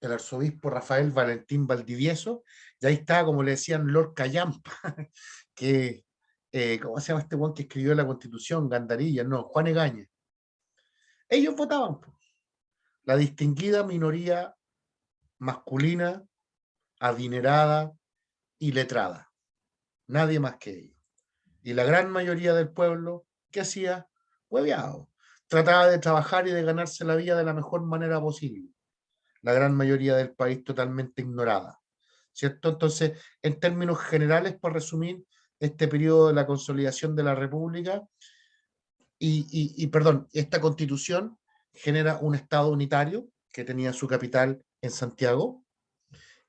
[SPEAKER 1] arzobispo Rafael Valentín Valdivieso? Y ahí está, como le decían, Lord Callampa, que, ¿cómo se llama este buen que escribió la Constitución? Gandarilla, no, Juan Egaña. Ellos votaban, la distinguida minoría masculina, adinerada y letrada. Nadie más que ellos. Y la gran mayoría del pueblo, ¿qué hacía? Hueveado. Trataba de trabajar y de ganarse la vida de la mejor manera posible. La gran mayoría del país totalmente ignorada, ¿cierto? Entonces, en términos generales, por resumir, este periodo de la consolidación de la República perdón, esta constitución genera un Estado unitario que tenía su capital en Santiago,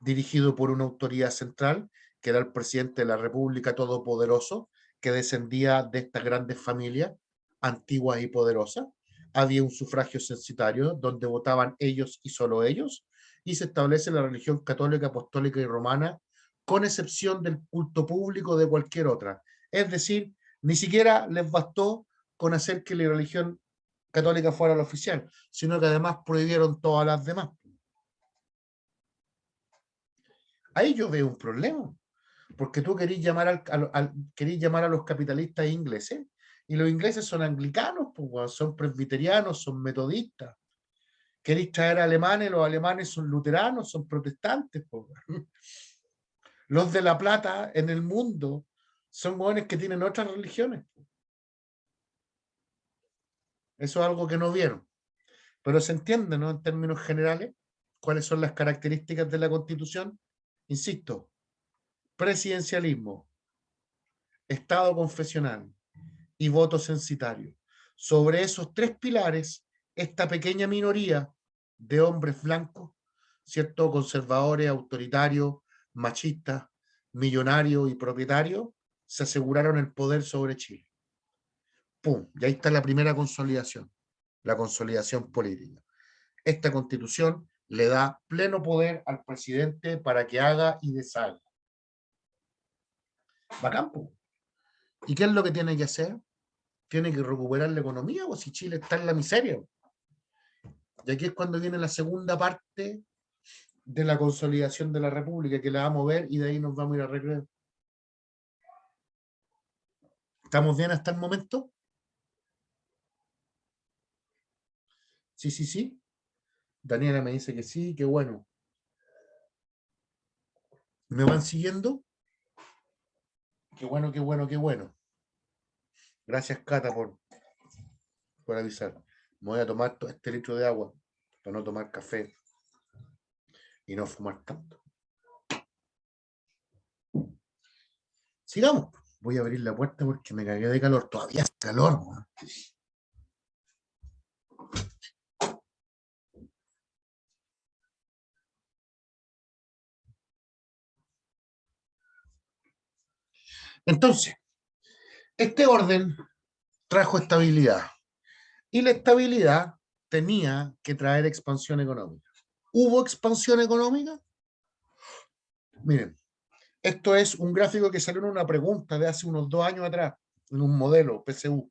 [SPEAKER 1] dirigido por una autoridad central, que era el presidente de la República Todopoderoso, que descendía de estas grandes familias antiguas y poderosas. Había un sufragio censitario donde votaban ellos y solo ellos, y se establece la religión católica, apostólica y romana, con excepción del culto público de cualquier otra. Es decir, ni siquiera les bastó con hacer que la religión católica fuera la oficial, sino que además prohibieron todas las demás. Ahí yo veo un problema, porque tú querís llamar, querís llamar a los capitalistas ingleses, y los ingleses son anglicanos, pues, son presbiterianos, son metodistas. Queréis traer alemanes, los alemanes son luteranos, son protestantes. Pues. Los de La Plata en el mundo son jóvenes que tienen otras religiones. Eso es algo que no vieron. Pero se entiende, ¿no? En términos generales, cuáles son las características de la Constitución. Insisto, presidencialismo, Estado confesional y voto censitario. Sobre esos tres pilares, esta pequeña minoría de hombres blancos, ¿cierto? Conservadores, autoritarios, machistas, millonarios y propietarios, se aseguraron el poder sobre Chile. ¡Pum! Y ahí está la primera consolidación, la consolidación política. Esta constitución le da pleno poder al presidente para que haga y deshaga. Bacán, po. ¿Y qué es lo que tiene que hacer? Tiene que recuperar la economía, o si Chile está en la miseria. Y aquí es cuando viene la segunda parte de la consolidación de la República, que la vamos a ver y de ahí nos vamos a ir a recreo. ¿Estamos bien hasta el momento? Sí, sí, sí. Daniela me dice que sí, que bueno. ¿Me van siguiendo? Qué bueno, qué bueno, qué bueno. Gracias, Cata, por avisar. Me voy a tomar todo este litro de agua para no tomar café y no fumar tanto. Sigamos. Voy a abrir la puerta porque me cagué de calor. Todavía hace calor, ¿no? Entonces, este orden trajo estabilidad y la estabilidad tenía que traer expansión económica. ¿Hubo expansión económica? Miren, esto es un gráfico que salió en una pregunta de hace unos 2 años atrás, en un modelo PSU.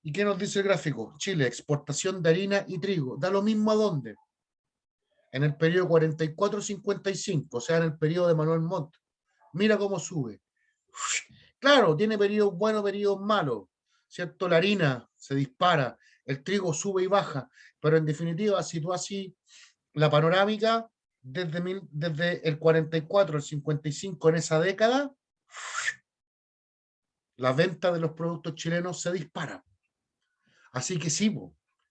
[SPEAKER 1] ¿Y qué nos dice el gráfico? Chile, exportación de harina y trigo. Da lo mismo a dónde. En el periodo 44-55, o sea, en el periodo de Manuel Montt. Mira cómo sube. Claro, tiene periodos buenos, periodos malos, ¿cierto? La harina se dispara, el trigo sube y baja, pero en definitiva, si tú así la panorámica, desde el 44 al 55 en esa década, la venta de los productos chilenos se dispara. Así que sí,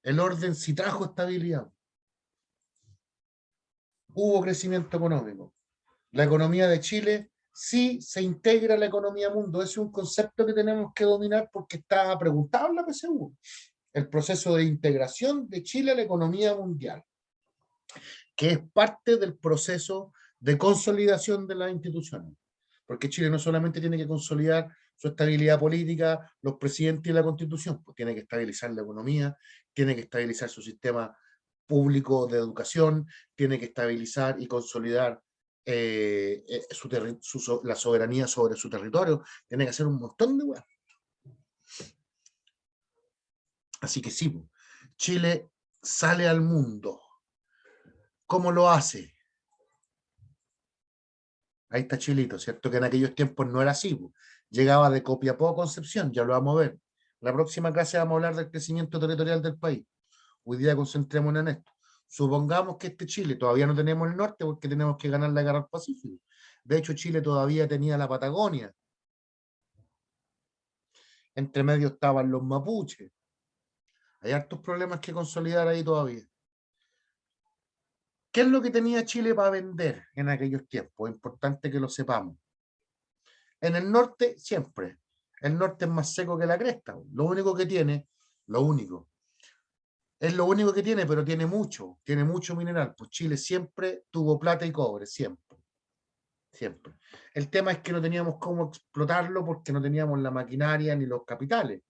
[SPEAKER 1] el orden sí trajo estabilidad. Hubo crecimiento económico. La economía de Chile sí se integra a la economía mundo. Ese es un concepto que tenemos que dominar porque está preguntado en la PSU. El proceso de integración de Chile a la economía mundial, que es parte del proceso de consolidación de las instituciones. Porque Chile no solamente tiene que consolidar su estabilidad política, los presidentes y la constitución, pues tiene que estabilizar la economía, tiene que estabilizar su sistema público de educación, tiene que estabilizar y consolidar la soberanía sobre su territorio, tiene que hacer un montón de cosas. Así que sí, Chile sale al mundo. ¿Cómo lo hace? Ahí está Chilito, ¿cierto? Que en aquellos tiempos no era así. Llegaba de Copiapó a Concepción, ya lo vamos a ver. La próxima clase vamos a hablar del crecimiento territorial del país. Hoy día concentrémonos en esto. Supongamos que este Chile, todavía no tenemos el norte porque tenemos que ganar la guerra al Pacífico. De hecho, Chile todavía tenía la Patagonia. Entre medio estaban los mapuches. Hay hartos problemas que consolidar ahí todavía. ¿Qué es lo que tenía Chile para vender en aquellos tiempos? Es importante que lo sepamos. En el norte, siempre. El norte es más seco que la cresta. Lo único que tiene, es lo único que tiene, pero tiene mucho mineral. Pues Chile siempre tuvo plata y cobre, siempre. Siempre. El tema es que no teníamos cómo explotarlo porque no teníamos la maquinaria ni los capitales.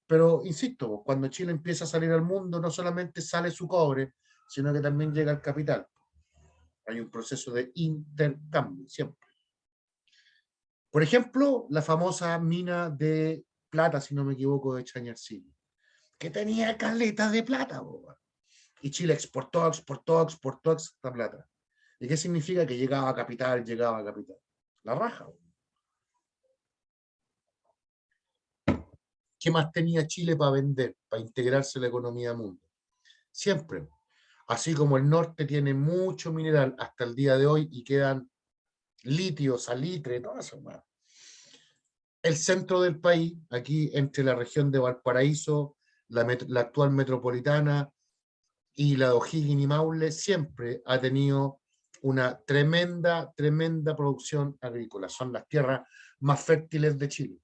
[SPEAKER 1] Pero, insisto, cuando Chile empieza a salir al mundo, no solamente sale su cobre, sino que también llega el capital. Hay un proceso de intercambio, siempre. Por ejemplo, la famosa mina de plata, si no me equivoco, de Chañarcillo, que tenía caletas de plata, boba. Y Chile exportó esta plata. ¿Y qué significa? Que llegaba a capital. La raja, boba. ¿Qué más tenía Chile para vender, para integrarse en la economía mundo? Siempre. Así como el norte tiene mucho mineral hasta el día de hoy y quedan litio, salitre, todo eso. Bueno. El centro del país, aquí entre la región de Valparaíso, la actual metropolitana y la de O'Higgins y Maule, siempre ha tenido una tremenda producción agrícola. Son las tierras más fértiles de Chile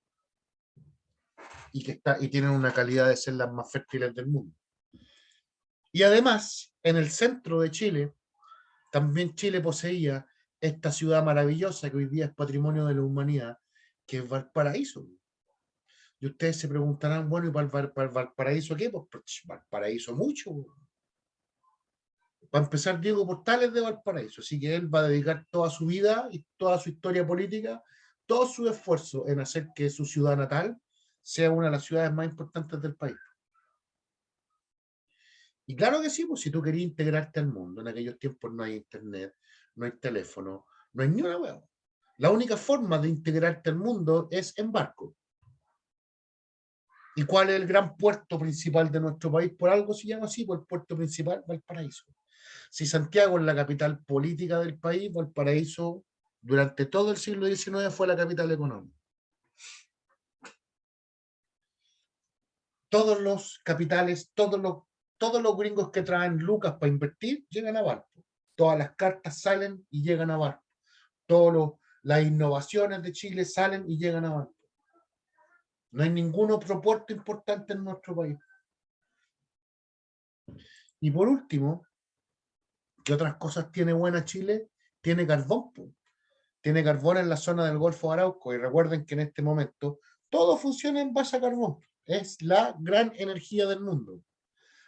[SPEAKER 1] y tienen una calidad de ser las más fértiles del mundo. Y además, en el centro de Chile, también Chile poseía esta ciudad maravillosa que hoy día es patrimonio de la humanidad, que es Valparaíso. Y ustedes se preguntarán, bueno, ¿y para Valparaíso qué? Pues Valparaíso mucho. Para empezar, Diego Portales de Valparaíso, así que él va a dedicar toda su vida y toda su historia política, todo su esfuerzo en hacer que su ciudad natal sea una de las ciudades más importantes del país. Y claro que sí, pues si tú querías integrarte al mundo, en aquellos tiempos no hay internet, no hay teléfono, no hay ni una hueá. La única forma de integrarte al mundo es en barco. ¿Y cuál es el gran puerto principal de nuestro país? Por algo se llama así, por el puerto principal, Valparaíso. Si Santiago es la capital política del país, Valparaíso durante todo el siglo XIX fue la capital económica. Todos los capitales, todos los gringos que traen lucas para invertir, llegan a Valpo. Todas las cartas salen y llegan a Valpo. Las innovaciones de Chile salen y llegan a Valpo. No hay ningún otro puerto importante en nuestro país. Y por último, ¿qué otras cosas tiene buena Chile? Tiene carbón. Tiene carbón en la zona del Golfo de Arauco. Y recuerden que en este momento todo funciona en base a carbón. Es la gran energía del mundo.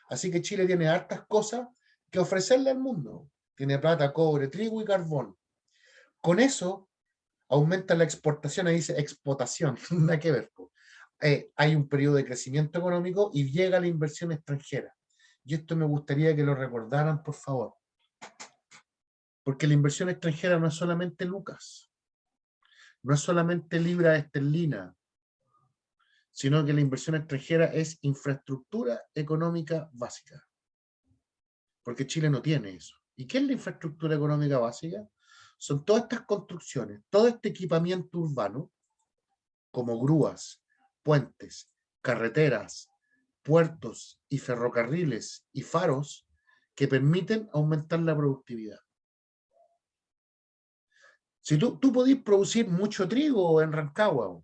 [SPEAKER 1] Así que Chile tiene hartas cosas que ofrecerle al mundo. Tiene plata, cobre, trigo y carbón. Con eso aumenta la exportación, ahí dice exportación, nada que ver. Hay un periodo de crecimiento económico y llega la inversión extranjera. Y esto me gustaría que lo recordaran, por favor. Porque la inversión extranjera no es solamente lucas, no es solamente libra esterlina, sino que la inversión extranjera es infraestructura económica básica. Porque Chile no tiene eso. ¿Y qué es la infraestructura económica básica? Son todas estas construcciones, todo este equipamiento urbano, como grúas, puentes, carreteras, puertos y ferrocarriles y faros que permiten aumentar la productividad. Si tú podís producir mucho trigo en Rancagua,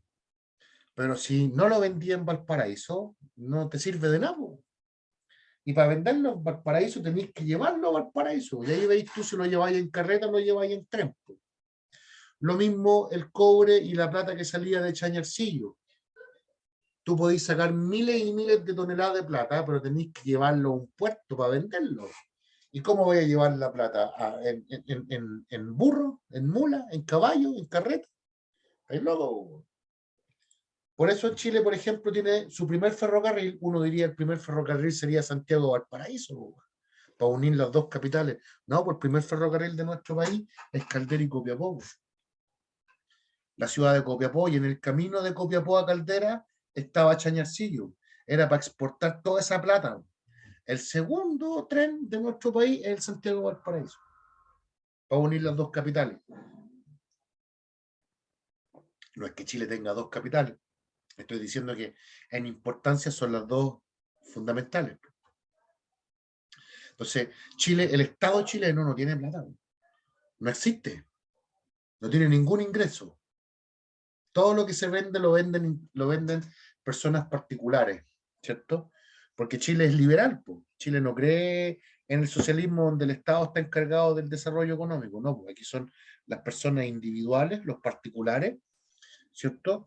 [SPEAKER 1] pero si no lo vendí en Valparaíso, no te sirve de nada. Y para venderlo en Valparaíso tenéis que llevarlo a Valparaíso. Y ahí veis tú si lo lleváis en carreta o lo lleváis en tren. Lo mismo el cobre y la plata que salía de Chañarcillo. Tú podéis sacar miles y miles de toneladas de plata, pero tenéis que llevarlo a un puerto para venderlo. ¿Y cómo voy a llevar la plata? ¿En burro? ¿En mula? ¿En caballo? ¿En carreta? Ahí luego. Por eso en Chile, por ejemplo, tiene su primer ferrocarril. Uno diría el primer ferrocarril sería Santiago-Valparaíso, para unir las dos capitales. No, pues el primer ferrocarril de nuestro país es Caldera y Copiapó. La ciudad de Copiapó, y en el camino de Copiapó a Caldera estaba Chañarcillo. Era para exportar toda esa plata. El segundo tren de nuestro país es el Santiago-Valparaíso, para unir las dos capitales. No es que Chile tenga dos capitales. Estoy diciendo que en importancia son las dos fundamentales. Entonces, Chile, el Estado chileno no tiene plata. No existe. No tiene ningún ingreso. Todo lo que se vende lo venden personas particulares, ¿cierto? Porque Chile es liberal. Chile no cree en el socialismo donde el Estado está encargado del desarrollo económico. No, aquí son las personas individuales, los particulares, ¿cierto?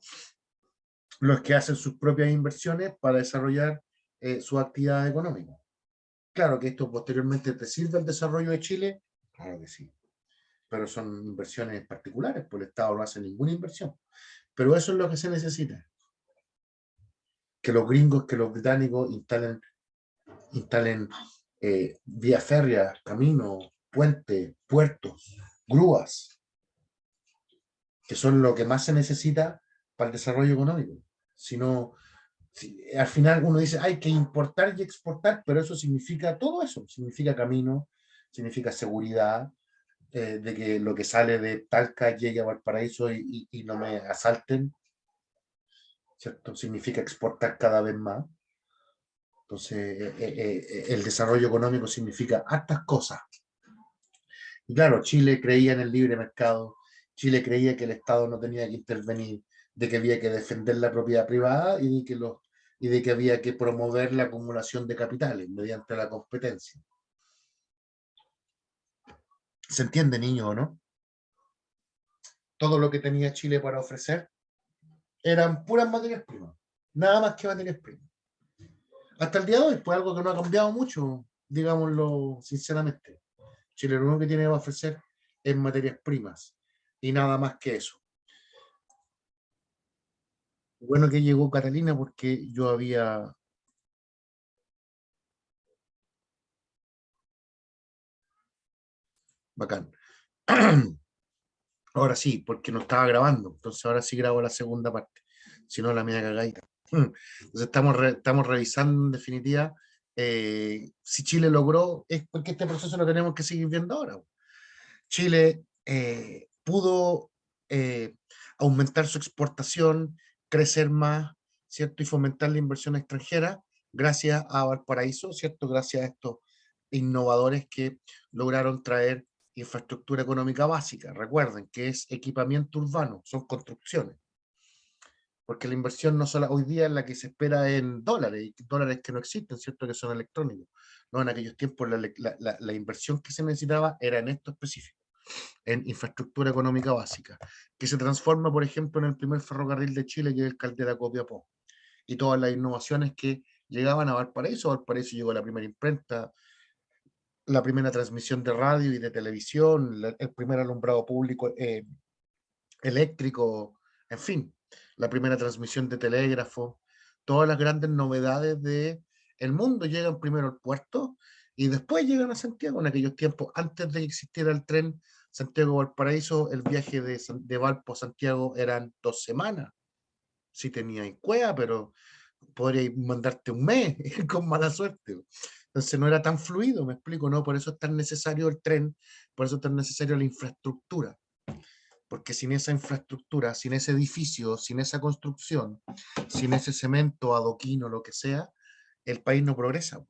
[SPEAKER 1] Los que hacen sus propias inversiones para desarrollar su actividad económica. Claro que esto posteriormente te sirve al desarrollo de Chile, claro que sí, pero son inversiones particulares, pues el Estado no hace ninguna inversión. Pero eso es lo que se necesita. Que los gringos, que los británicos instalen vías férreas, caminos, puentes, puertos, grúas, que son lo que más se necesita para el desarrollo económico. Al final uno dice, hay que importar y exportar, pero eso significa todo eso. Significa camino, significa seguridad, de que lo que sale de Talca llegue a Valparaíso y no me asalten, ¿cierto? Significa exportar cada vez más. Entonces, el desarrollo económico significa hartas cosas. Y claro, Chile creía en el libre mercado, Chile creía que el Estado no tenía que intervenir, de que había que defender la propiedad privada y de que había que promover la acumulación de capitales mediante la competencia. ¿Se entiende, niño, o no? Todo lo que tenía Chile para ofrecer eran puras materias primas, nada más que materias primas. Hasta el día de hoy, pues algo que no ha cambiado mucho, digámoslo sinceramente. Chile lo único que tiene para ofrecer es materias primas y nada más que eso. Bueno que llegó Catalina porque yo había... Bacán. Ahora sí, porque no estaba grabando, entonces ahora sí grabo la segunda parte, si no la media cagadita. Entonces estamos revisando en definitiva si Chile logró, es porque este proceso lo tenemos que seguir viendo ahora. Chile pudo aumentar su exportación, crecer más, ¿cierto? Y fomentar la inversión extranjera gracias a Valparaíso, ¿cierto? Gracias a estos innovadores que lograron traer infraestructura económica básica. Recuerden que es equipamiento urbano, son construcciones. Porque la inversión no solo hoy día es la que se espera en dólares que no existen, ¿cierto? Que son electrónicos. No, en aquellos tiempos la inversión que se necesitaba era en esto específico, en infraestructura económica básica, que se transforma, por ejemplo, en el primer ferrocarril de Chile, que es el Caldera Copiapó, y todas las innovaciones que llegaban a Valparaíso. Valparaíso llegó a la primera imprenta, la primera transmisión de radio y de televisión, el primer alumbrado público eléctrico, en fin, la primera transmisión de telégrafo, todas las grandes novedades del mundo llegan primero al puerto y después llegan a Santiago. En aquellos tiempos, antes de que existiera el tren Santiago-Valparaíso, el viaje de Valpo a Santiago eran 2 semanas. Sí tenía en cueva, pero podría mandarte un mes con mala suerte. Entonces no era tan fluido, me explico, ¿no? Por eso es tan necesario el tren, por eso es tan necesario la infraestructura. Porque sin esa infraestructura, sin ese edificio, sin esa construcción, sin ese cemento, adoquín o lo que sea, el país no progresa.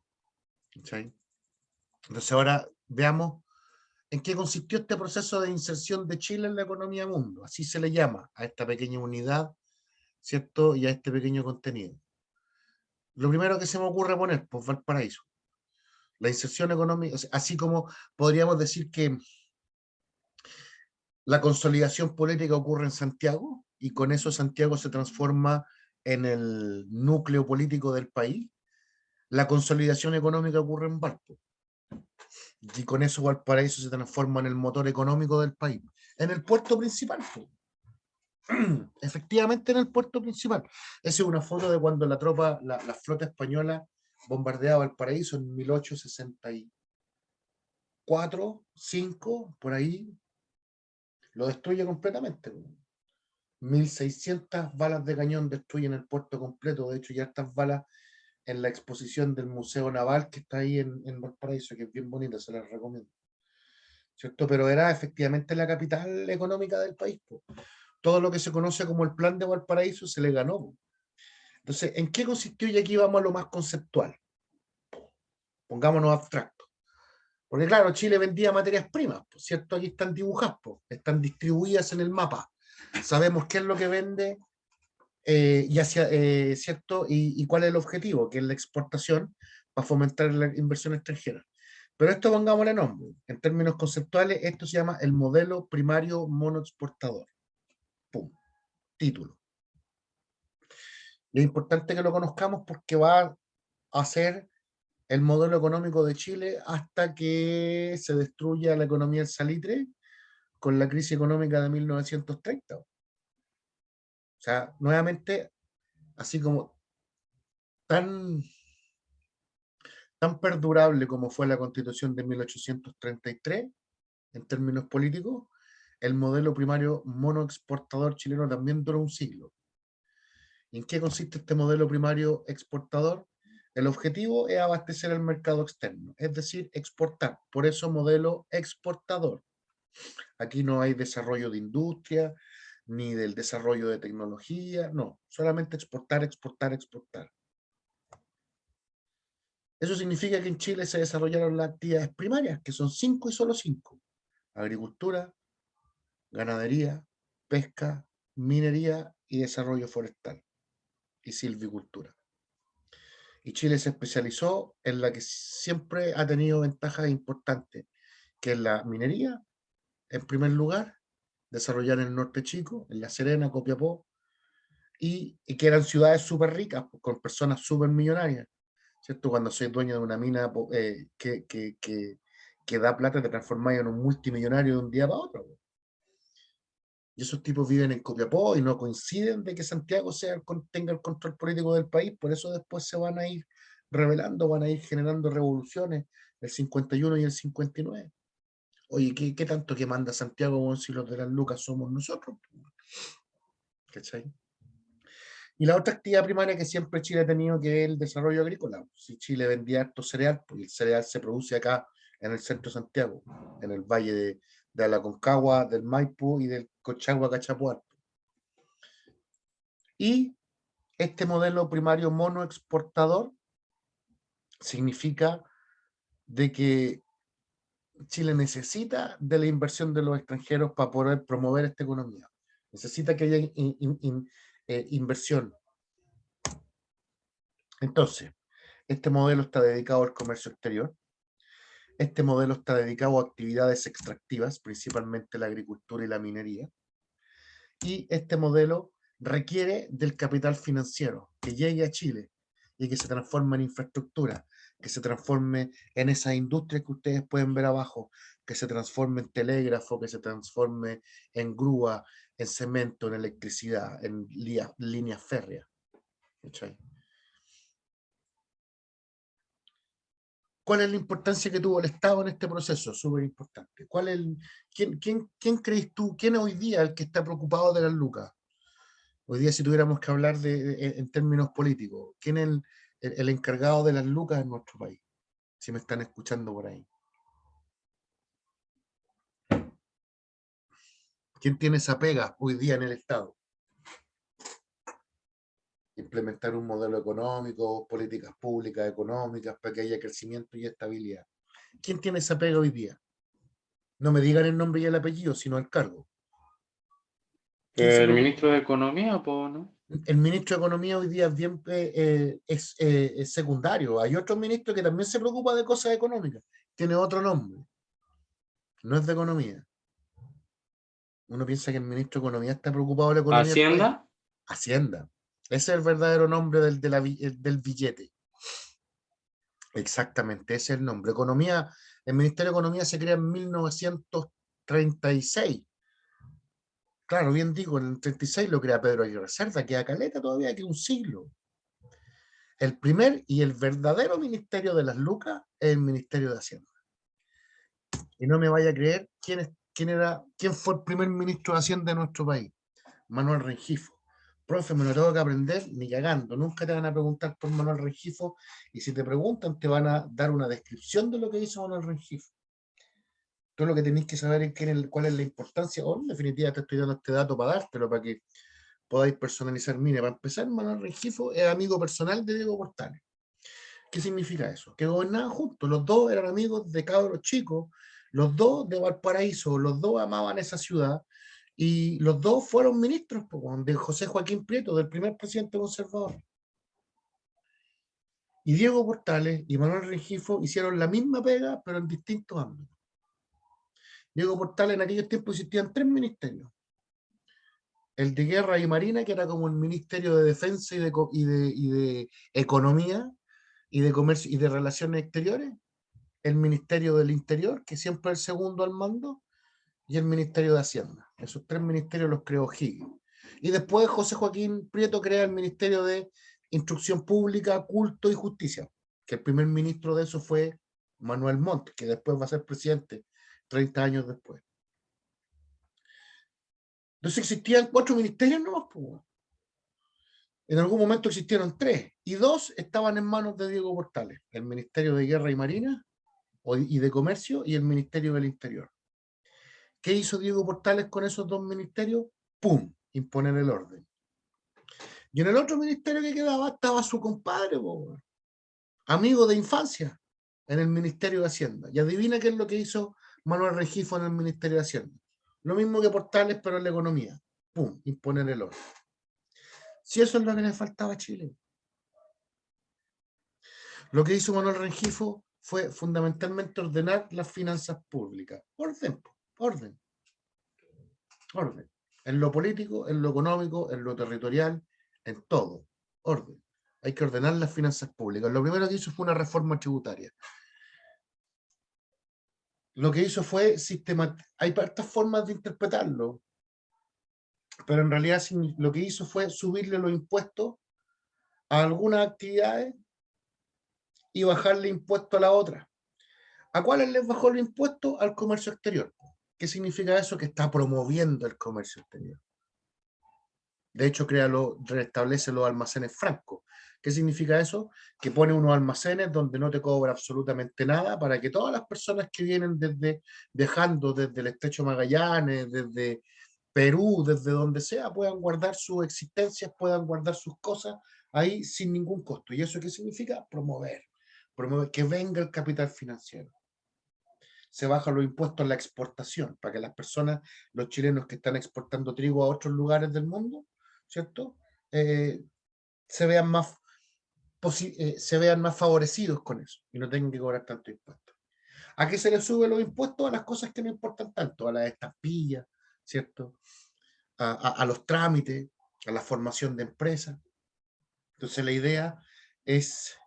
[SPEAKER 1] ¿Sí? Entonces ahora veamos en qué consistió este proceso de inserción de Chile en la economía mundo. Así se le llama a esta pequeña unidad, ¿cierto? Y a este pequeño contenido. Lo primero que se me ocurre poner, pues Valparaíso. La inserción económica, así como podríamos decir que la consolidación política ocurre en Santiago y con eso Santiago se transforma en el núcleo político del país. La consolidación económica ocurre en Valpo y con eso Valparaíso se transforma en el motor económico del país, en el puerto principal. Efectivamente en el puerto principal. Esa es una foto de cuando la tropa, la flota española bombardeaba Valparaíso en 1864, 5, por ahí, lo destruye completamente. 1600 balas de cañón destruyen el puerto completo. De hecho, ya estas balas en la exposición del Museo Naval que está ahí en Valparaíso, que es bien bonita, se las recomiendo. ¿Cierto? Pero era efectivamente la capital económica del país. Po. Todo lo que se conoce como el Plan de Valparaíso se le ganó. Po. Entonces, ¿en qué consistió? Y aquí vamos a lo más conceptual. Pongámonos abstracto. Porque claro, Chile vendía materias primas, ¿cierto? Aquí están dibujadas, están distribuidas en el mapa. Sabemos qué es lo que vende y hacia, ¿cierto? Y cuál es el objetivo, que es la exportación para fomentar la inversión extranjera. Pero esto pongámosle nombre. En términos conceptuales, esto se llama el modelo primario monoexportador. Pum. Título. Y es importante que lo conozcamos porque va a ser el modelo económico de Chile hasta que se destruya la economía del salitre con la crisis económica de 1930. O sea, nuevamente, así como tan perdurable como fue la Constitución de 1833 en términos políticos, el modelo primario monoexportador chileno también duró un siglo. ¿En qué consiste este modelo primario exportador? El objetivo es abastecer el mercado externo, es decir, exportar. Por eso modelo exportador. Aquí no hay desarrollo de industria, ni del desarrollo de tecnología, no, solamente exportar, exportar, exportar. Eso significa que en Chile se desarrollaron las actividades primarias, que son 5 y solo 5. Agricultura, ganadería, pesca, minería y desarrollo forestal y silvicultura. Y Chile se especializó en la que siempre ha tenido ventajas importantes, que es la minería, en primer lugar, desarrollar en el norte chico, en La Serena, Copiapó, y que eran ciudades súper ricas, con personas súper millonarias, ¿cierto? Cuando soy dueño de una mina que da plata, te transformáis en un multimillonario de un día para otro. Y esos tipos viven en Copiapó y no coinciden de que Santiago tenga el control político del país, por eso después se van a ir rebelando, van a ir generando revoluciones, el 51 y el 59. Oye, ¿qué tanto que manda Santiago si los de las lucas somos nosotros? ¿Cachai? Y la otra actividad primaria que siempre Chile ha tenido, que es el desarrollo agrícola. Si Chile vendía harto cereal, pues el cereal se produce acá en el centro de Santiago, en el valle de la Aconcagua, del Maipú y del Colchagua, Cachapualto. Y este modelo primario monoexportador significa de que Chile necesita de la inversión de los extranjeros para poder promover esta economía. Necesita que haya inversión. Entonces, este modelo está dedicado al comercio exterior. Este modelo está dedicado a actividades extractivas, principalmente la agricultura y la minería. Y este modelo requiere del capital financiero que llegue a Chile y que se transforme en infraestructura, que se transforme en esas industrias que ustedes pueden ver abajo, que se transforme en telégrafo, que se transforme en grúa, en cemento, en electricidad, en líneas férreas. ¿Cachai? ¿Cuál es la importancia que tuvo el Estado en este proceso? Súper importante. ¿Quién crees tú, quién hoy día es el que está preocupado de las lucas? Hoy día, si tuviéramos que hablar en términos políticos, ¿quién es el encargado de las lucas en nuestro país? Si me están escuchando por ahí. ¿Quién tiene esa pega hoy día en el Estado? Implementar un modelo económico, políticas públicas económicas para que haya crecimiento y estabilidad. ¿Quién tiene esa pega hoy día? No me digan el nombre y el apellido, sino el cargo.
[SPEAKER 2] El ministro de Economía, pues, ¿no?
[SPEAKER 1] El ministro de Economía hoy día es secundario. Hay otro ministro que también se preocupa de cosas económicas. Tiene otro nombre. No es de Economía. Uno piensa que el ministro de Economía está preocupado de la economía del país.
[SPEAKER 2] Hacienda.
[SPEAKER 1] Hacienda. Ese es el verdadero nombre del billete. Exactamente, ese es el nombre. Economía, el Ministerio de Economía se crea en 1936. Claro, bien digo, en el 36 lo crea Pedro Aguirre Cerda, queda caleta todavía, que un siglo. El primer y el verdadero ministerio de las lucas es el Ministerio de Hacienda. Y no me vaya a creer quién fue el primer ministro de Hacienda de nuestro país. Manuel Rengifo. Profe, me lo tengo que aprender ni cagando. Nunca te van a preguntar por Manuel Rengifo, y si te preguntan te van a dar una descripción de lo que hizo Manuel Rengifo. Tú lo que tenés que saber es cuál es la importancia, o en definitiva te estoy dando este dato para dártelo, para que podáis personalizar. Mire, para empezar, Manuel Rengifo es amigo personal de Diego Portales. ¿Qué significa eso? Que gobernaban juntos, los dos eran amigos de cabros chicos, los dos de Valparaíso, los dos amaban esa ciudad, y los dos fueron ministros de José Joaquín Prieto, del primer presidente conservador. Y Diego Portales y Manuel Rengifo hicieron la misma pega, pero en distintos ámbitos. Diego Portales, en aquellos tiempos existían 3 ministerios. El de Guerra y Marina, que era como el Ministerio de Defensa y de Economía y de Comercio y de Relaciones Exteriores. El Ministerio del Interior, que siempre es el segundo al mando, y el Ministerio de Hacienda. Esos 3 ministerios los creó Higgins. Y después José Joaquín Prieto crea el Ministerio de Instrucción Pública, Culto y Justicia, que el primer ministro de eso fue Manuel Montt, que después va a ser presidente 30 años después. Entonces existían 4 ministerios nomás, pues. En algún momento existieron 3, y 2 estaban en manos de Diego Portales: el Ministerio de Guerra y Marina y de Comercio, y el Ministerio del Interior. ¿Qué hizo Diego Portales con esos dos ministerios? ¡Pum! Imponer el orden. Y en el otro ministerio que quedaba estaba su compadre, po, amigo de infancia, en el Ministerio de Hacienda. Y adivina qué es lo que hizo Manuel Rengifo en el Ministerio de Hacienda. Lo mismo que Portales, pero en la economía. ¡Pum! Imponer el orden. Si eso es lo que le faltaba a Chile. Lo que hizo Manuel Rengifo fue fundamentalmente ordenar las finanzas públicas. Orden, orden, orden. En lo político, en lo económico, en lo territorial, en todo. Orden. Hay que ordenar las finanzas públicas. Lo primero que hizo fue una reforma tributaria. Lo que hizo fue sistematizar. Hay tantas formas de interpretarlo, pero en realidad lo que hizo fue subirle los impuestos a algunas actividades y bajarle impuestos a la otra. ¿A cuáles les bajó el impuesto? Al comercio exterior. ¿Qué significa eso? Que está promoviendo el comercio exterior. De hecho, restablece los almacenes francos. ¿Qué significa eso? Que pone unos almacenes donde no te cobra absolutamente nada para que todas las personas que vienen viajando desde el Estrecho Magallanes, desde Perú, desde donde sea, puedan guardar sus existencias, puedan guardar sus cosas ahí sin ningún costo. ¿Y eso qué significa? Promover que venga el capital financiero. Se bajan los impuestos a la exportación, para que las personas, los chilenos que están exportando trigo a otros lugares del mundo, ¿cierto? Se vean más favorecidos con eso y no tengan que cobrar tanto impuesto. ¿A qué se le suben los impuestos? A las cosas que no importan tanto, a las estampillas, ¿cierto? A los trámites, a la formación de empresas. Entonces la idea es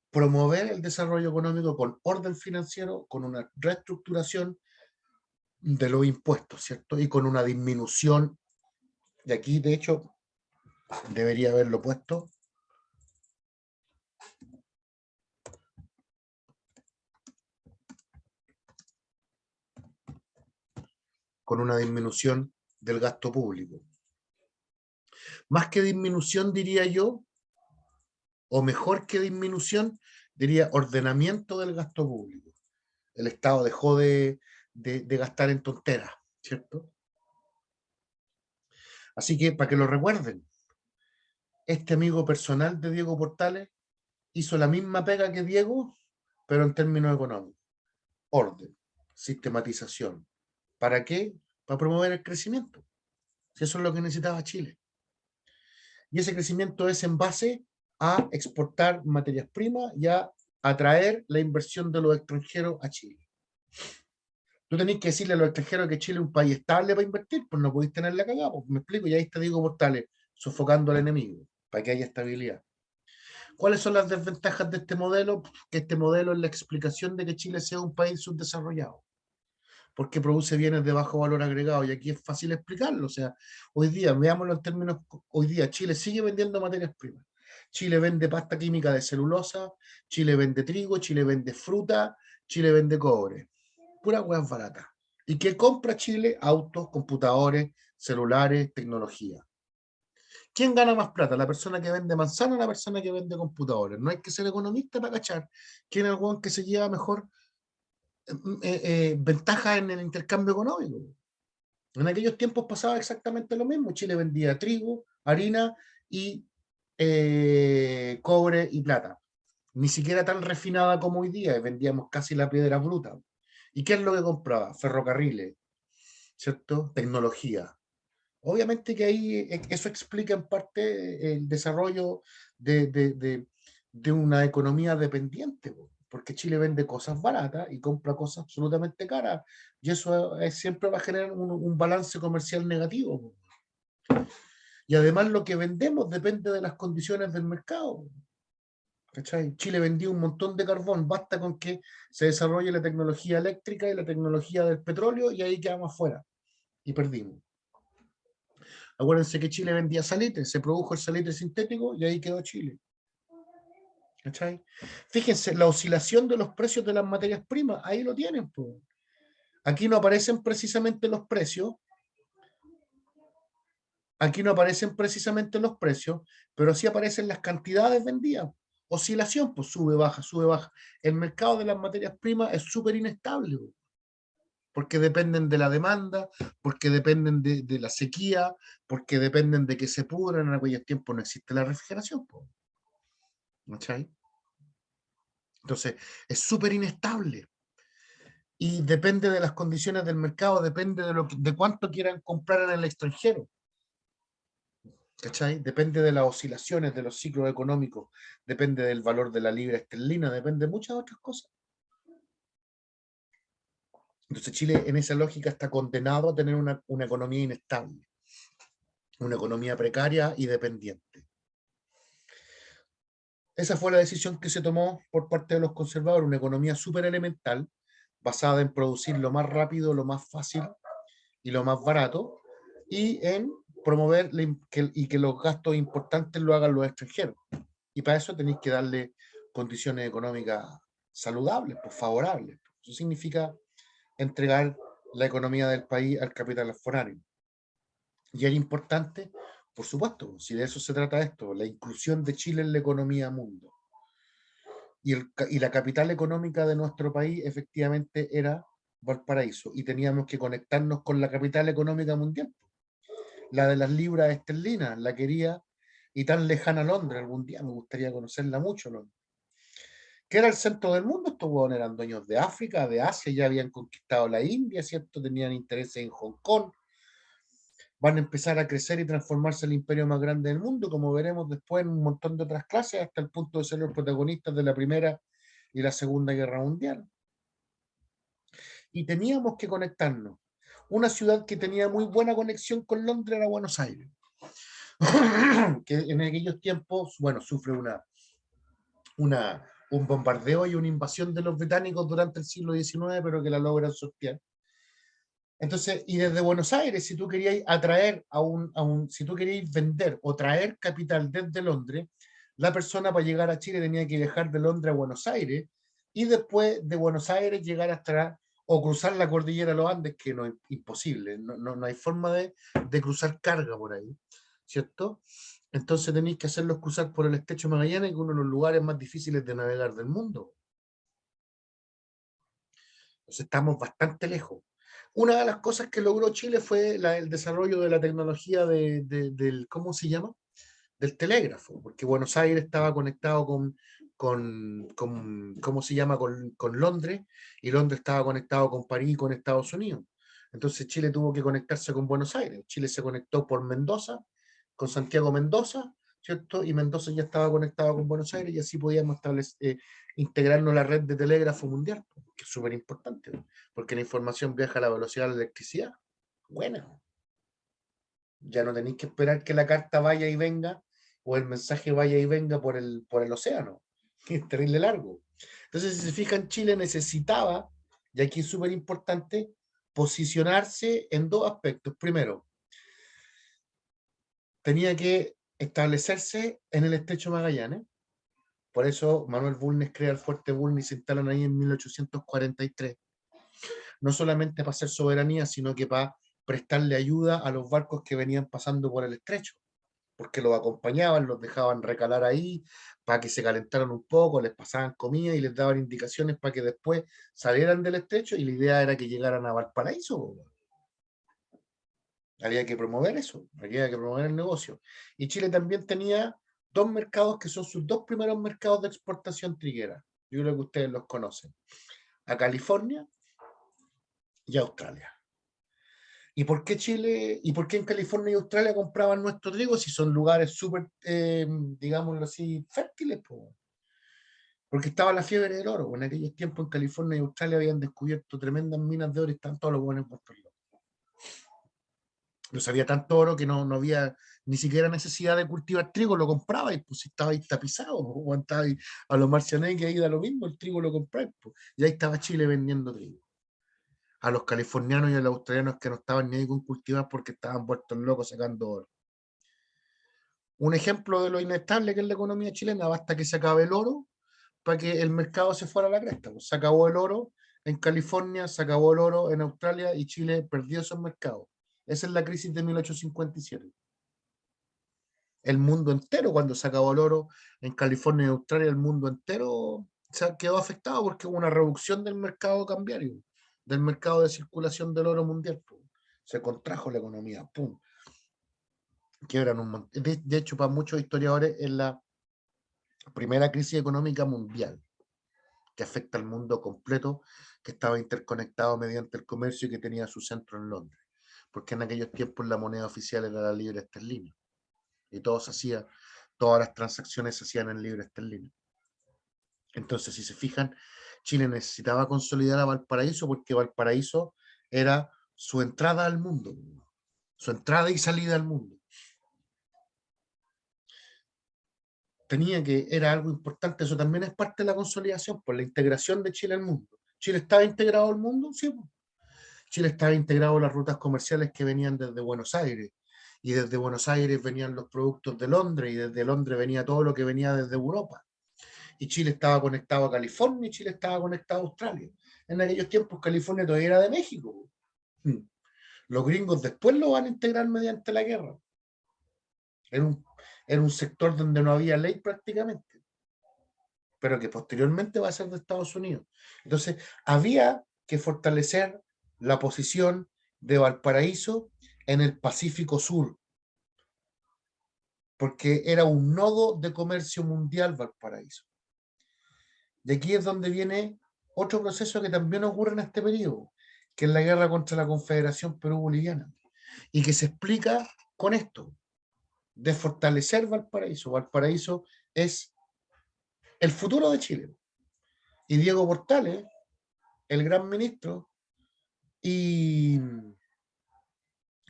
[SPEAKER 1] promover el desarrollo económico con orden financiero, con una reestructuración de los impuestos, ¿cierto? Y con una disminución, de aquí de hecho debería haberlo puesto, con una disminución del gasto público. Más que disminución, diría yo, o mejor que disminución, diría ordenamiento del gasto público. El Estado dejó de gastar en tonteras, ¿cierto? Así que, para que lo recuerden, este amigo personal de Diego Portales hizo la misma pega que Diego, pero en términos económicos. Orden, sistematización. ¿Para qué? Para promover el crecimiento. Si eso es lo que necesitaba Chile. Y ese crecimiento es en base a exportar materias primas y a atraer la inversión de los extranjeros a Chile. Tú tenés que decirle a los extranjeros que Chile es un país estable para invertir, pues no podéis tenerla cagada, pues me explico, y ahí te digo Portales, sofocando al enemigo, para que haya estabilidad. ¿Cuáles son las desventajas de este modelo? Que este modelo es la explicación de que Chile sea un país subdesarrollado, porque produce bienes de bajo valor agregado, y aquí es fácil explicarlo. O sea, hoy día, veámoslo en términos, hoy día Chile sigue vendiendo materias primas. Chile vende pasta química de celulosa, Chile vende trigo, Chile vende fruta, Chile vende cobre. Pura hueás barata. ¿Y qué compra Chile? Autos, computadores, celulares, tecnología. ¿Quién gana más plata? ¿La persona que vende manzana o la persona que vende computadores? No hay que ser economista para cachar quién es el hueón que se lleva mejor ventaja en el intercambio económico. En aquellos tiempos pasaba exactamente lo mismo. Chile vendía trigo, harina y cobre y plata. Ni siquiera tan refinada como hoy día, vendíamos casi la piedra bruta. ¿Y qué es lo que compraba? Ferrocarriles, ¿cierto? Tecnología. Obviamente que ahí eso explica en parte el desarrollo de una economía dependiente, porque Chile vende cosas baratas y compra cosas absolutamente caras, y eso siempre va a generar un balance comercial negativo. Y además lo que vendemos depende de las condiciones del mercado. ¿Cachai? Chile vendió un montón de carbón, basta con que se desarrolle la tecnología eléctrica y la tecnología del petróleo y ahí quedamos afuera y perdimos. Acuérdense que Chile vendía salitre, se produjo el salitre sintético y ahí quedó Chile. ¿Cachai? Fíjense, la oscilación de los precios de las materias primas, ahí lo tienen. Pues. Aquí no aparecen precisamente los precios, pero sí aparecen las cantidades vendidas. Oscilación, pues sube, baja, sube, baja. El mercado de las materias primas es súper inestable. porque dependen de la demanda, porque dependen de la sequía, porque dependen de que se pudran. En aquellos tiempos no existe la refrigeración, po, ¿cachai? Entonces, es súper inestable. Y depende de las condiciones del mercado, depende de cuánto quieran comprar en el extranjero. ¿Cachai? Depende de las oscilaciones de los ciclos económicos, depende del valor de la libra esterlina, depende de muchas otras cosas. Entonces Chile en esa lógica está condenado a tener una economía inestable, una economía precaria y dependiente. Esa fue la decisión que se tomó por parte de los conservadores, una economía súper elemental, basada en producir lo más rápido, lo más fácil y lo más barato, y en promover que los gastos importantes lo hagan los extranjeros. Y para eso tenéis que darle condiciones económicas saludables, pues favorables. Eso significa entregar la economía del país al capital foráneo. Y era importante, por supuesto, si de eso se trata esto, la inclusión de Chile en la economía mundo. Y la capital económica de nuestro país efectivamente era Valparaíso, y teníamos que conectarnos con la capital económica mundial, la de las libras esterlinas, la quería y tan lejana Londres. Algún día me gustaría conocerla mucho, Londres, que era el centro del mundo. Estos huevones eran dueños de África, de Asia, ya habían conquistado la India, ¿cierto? Tenían intereses en Hong Kong, van a empezar a crecer y transformarse el imperio más grande del mundo, como veremos después en un montón de otras clases, hasta el punto de ser los protagonistas de la Primera y la Segunda Guerra Mundial. Y teníamos que conectarnos. Una ciudad que tenía muy buena conexión con Londres era Buenos Aires, que en aquellos tiempos, bueno, sufre un bombardeo y una invasión de los británicos durante el siglo XIX, pero que la logran sortear. Entonces, y desde Buenos Aires, si tú querías atraer si tú querías vender o traer capital desde Londres, la persona para llegar a Chile tenía que viajar de Londres a Buenos Aires y después de Buenos Aires llegar hasta o cruzar la cordillera de los Andes, que no es imposible, no hay forma de cruzar carga por ahí, ¿cierto? Entonces tenéis que hacerlos cruzar por el Estrecho de Magallanes, que es uno de los lugares más difíciles de navegar del mundo. Entonces estamos bastante lejos. Una de las cosas que logró Chile fue el desarrollo de la tecnología del, ¿cómo se llama? Del telégrafo, porque Buenos Aires estaba conectado ¿cómo se llama? Con Londres, y Londres estaba conectado con París y con Estados Unidos. Entonces Chile tuvo que conectarse con Buenos Aires. Chile se conectó por Mendoza, con Santiago Mendoza, ¿cierto? Y Mendoza ya estaba conectado con Buenos Aires, y así podíamos integrarnos a la red de telégrafo mundial, que es súper importante, porque la información viaja a la velocidad de la electricidad. Bueno, ya no tenéis que esperar que la carta vaya y venga, o el mensaje vaya y venga por el océano, que es terrible largo. Entonces, si se fijan, Chile necesitaba, y aquí es súper importante, posicionarse en dos aspectos. Primero, tenía que establecerse en el Estrecho de Magallanes. Por eso Manuel Bulnes crea el Fuerte Bulnes y se instalan ahí en 1843. No solamente para hacer soberanía, sino que para prestarle ayuda a los barcos que venían pasando por el estrecho, porque los acompañaban, los dejaban recalar ahí para que se calentaran un poco, les pasaban comida y les daban indicaciones para que después salieran del estrecho, y la idea era que llegaran a Valparaíso. Había que promover eso, había que promover el negocio. Y Chile también tenía dos mercados que son sus dos primeros mercados de exportación triguera. Yo creo que ustedes los conocen. A California y a Australia. ¿Y por qué Chile, y por qué en California y Australia compraban nuestro trigo si son lugares súper, digámoslo así, fértiles? Porque estaba la fiebre del oro. En aquellos tiempos en California y Australia habían descubierto tremendas minas de oro y están todos los buenos puestos locos. No sabía tanto oro que no había ni siquiera necesidad de cultivar trigo, lo compraba y pues estaba ahí tapizado, o estaba ahí, a los marcianeques ahí da lo mismo, el trigo lo compré, pues, y ahí estaba Chile vendiendo trigo. A los californianos y a los australianos que no estaban ni ahí con cultivar porque estaban puestos locos sacando oro. Un ejemplo de lo inestable que es la economía chilena: basta que se acabe el oro para que el mercado se fuera a la cresta. Pues se acabó el oro en California, se acabó el oro en Australia y Chile perdió esos mercados. Esa es la crisis de 1857. El mundo entero, cuando se acabó el oro en California y Australia, el mundo entero se quedó afectado porque hubo una reducción del mercado cambiario. del mercado de circulación del oro mundial. Pum. Se contrajo la economía, pum. Quiebran un montón. De hecho, para muchos historiadores es la primera crisis económica mundial que afecta al mundo completo, que estaba interconectado mediante el comercio y que tenía su centro en Londres, porque en aquellos tiempos la moneda oficial era la libra esterlina y todas las transacciones se hacían en libra esterlina. Entonces, si se fijan, Chile necesitaba consolidar a Valparaíso porque Valparaíso era su entrada al mundo, su entrada y salida al mundo. Era algo importante, eso también es parte de la consolidación, por la integración de Chile al mundo. ¿Chile estaba integrado al mundo? Sí. Chile estaba integrado a las rutas comerciales que venían desde Buenos Aires, y desde Buenos Aires venían los productos de Londres, y desde Londres venía todo lo que venía desde Europa. Y Chile estaba conectado a California, y Chile estaba conectado a Australia. En aquellos tiempos California todavía era de México. Los gringos después lo van a integrar mediante la guerra. Era un sector donde no había ley prácticamente, pero que posteriormente va a ser de Estados Unidos. Entonces, había que fortalecer la posición de Valparaíso en el Pacífico Sur, porque era un nodo de comercio mundial Valparaíso. Y aquí es donde viene otro proceso que también ocurre en este periodo, que es la guerra contra la Confederación Perú-Boliviana, y que se explica con esto, de fortalecer Valparaíso. Valparaíso es el futuro de Chile. Y Diego Portales, el gran ministro, y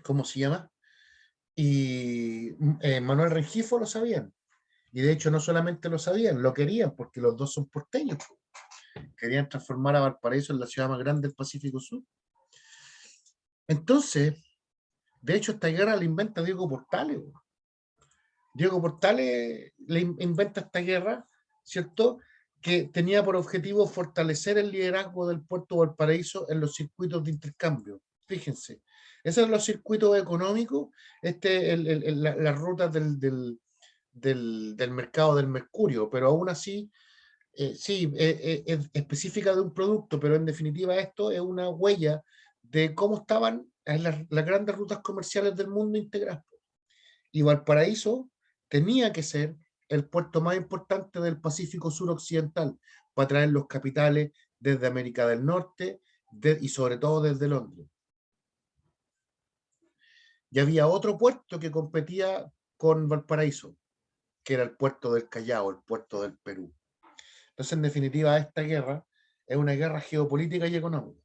[SPEAKER 1] ¿cómo se llama? Y Manuel Rengifo lo sabían. Y de hecho no solamente lo sabían, lo querían, porque los dos son porteños. Querían transformar a Valparaíso en la ciudad más grande del Pacífico Sur. Entonces, de hecho, esta guerra la inventa Diego Portales. Diego Portales le inventa esta guerra, ¿cierto?, que tenía por objetivo fortalecer el liderazgo del puerto de Valparaíso en los circuitos de intercambio. Fíjense, esos son los circuitos económicos, las rutas del mercado del mercurio, pero aún así, sí, es específica de un producto, pero en definitiva esto es una huella de cómo estaban las grandes rutas comerciales del mundo integradas. Y Valparaíso tenía que ser el puerto más importante del Pacífico suroccidental para traer los capitales desde América del Norte y sobre todo desde Londres. Y había otro puerto que competía con Valparaíso, que era el puerto del Callao, el puerto del Perú. Entonces, en definitiva, esta guerra es una guerra geopolítica y económica.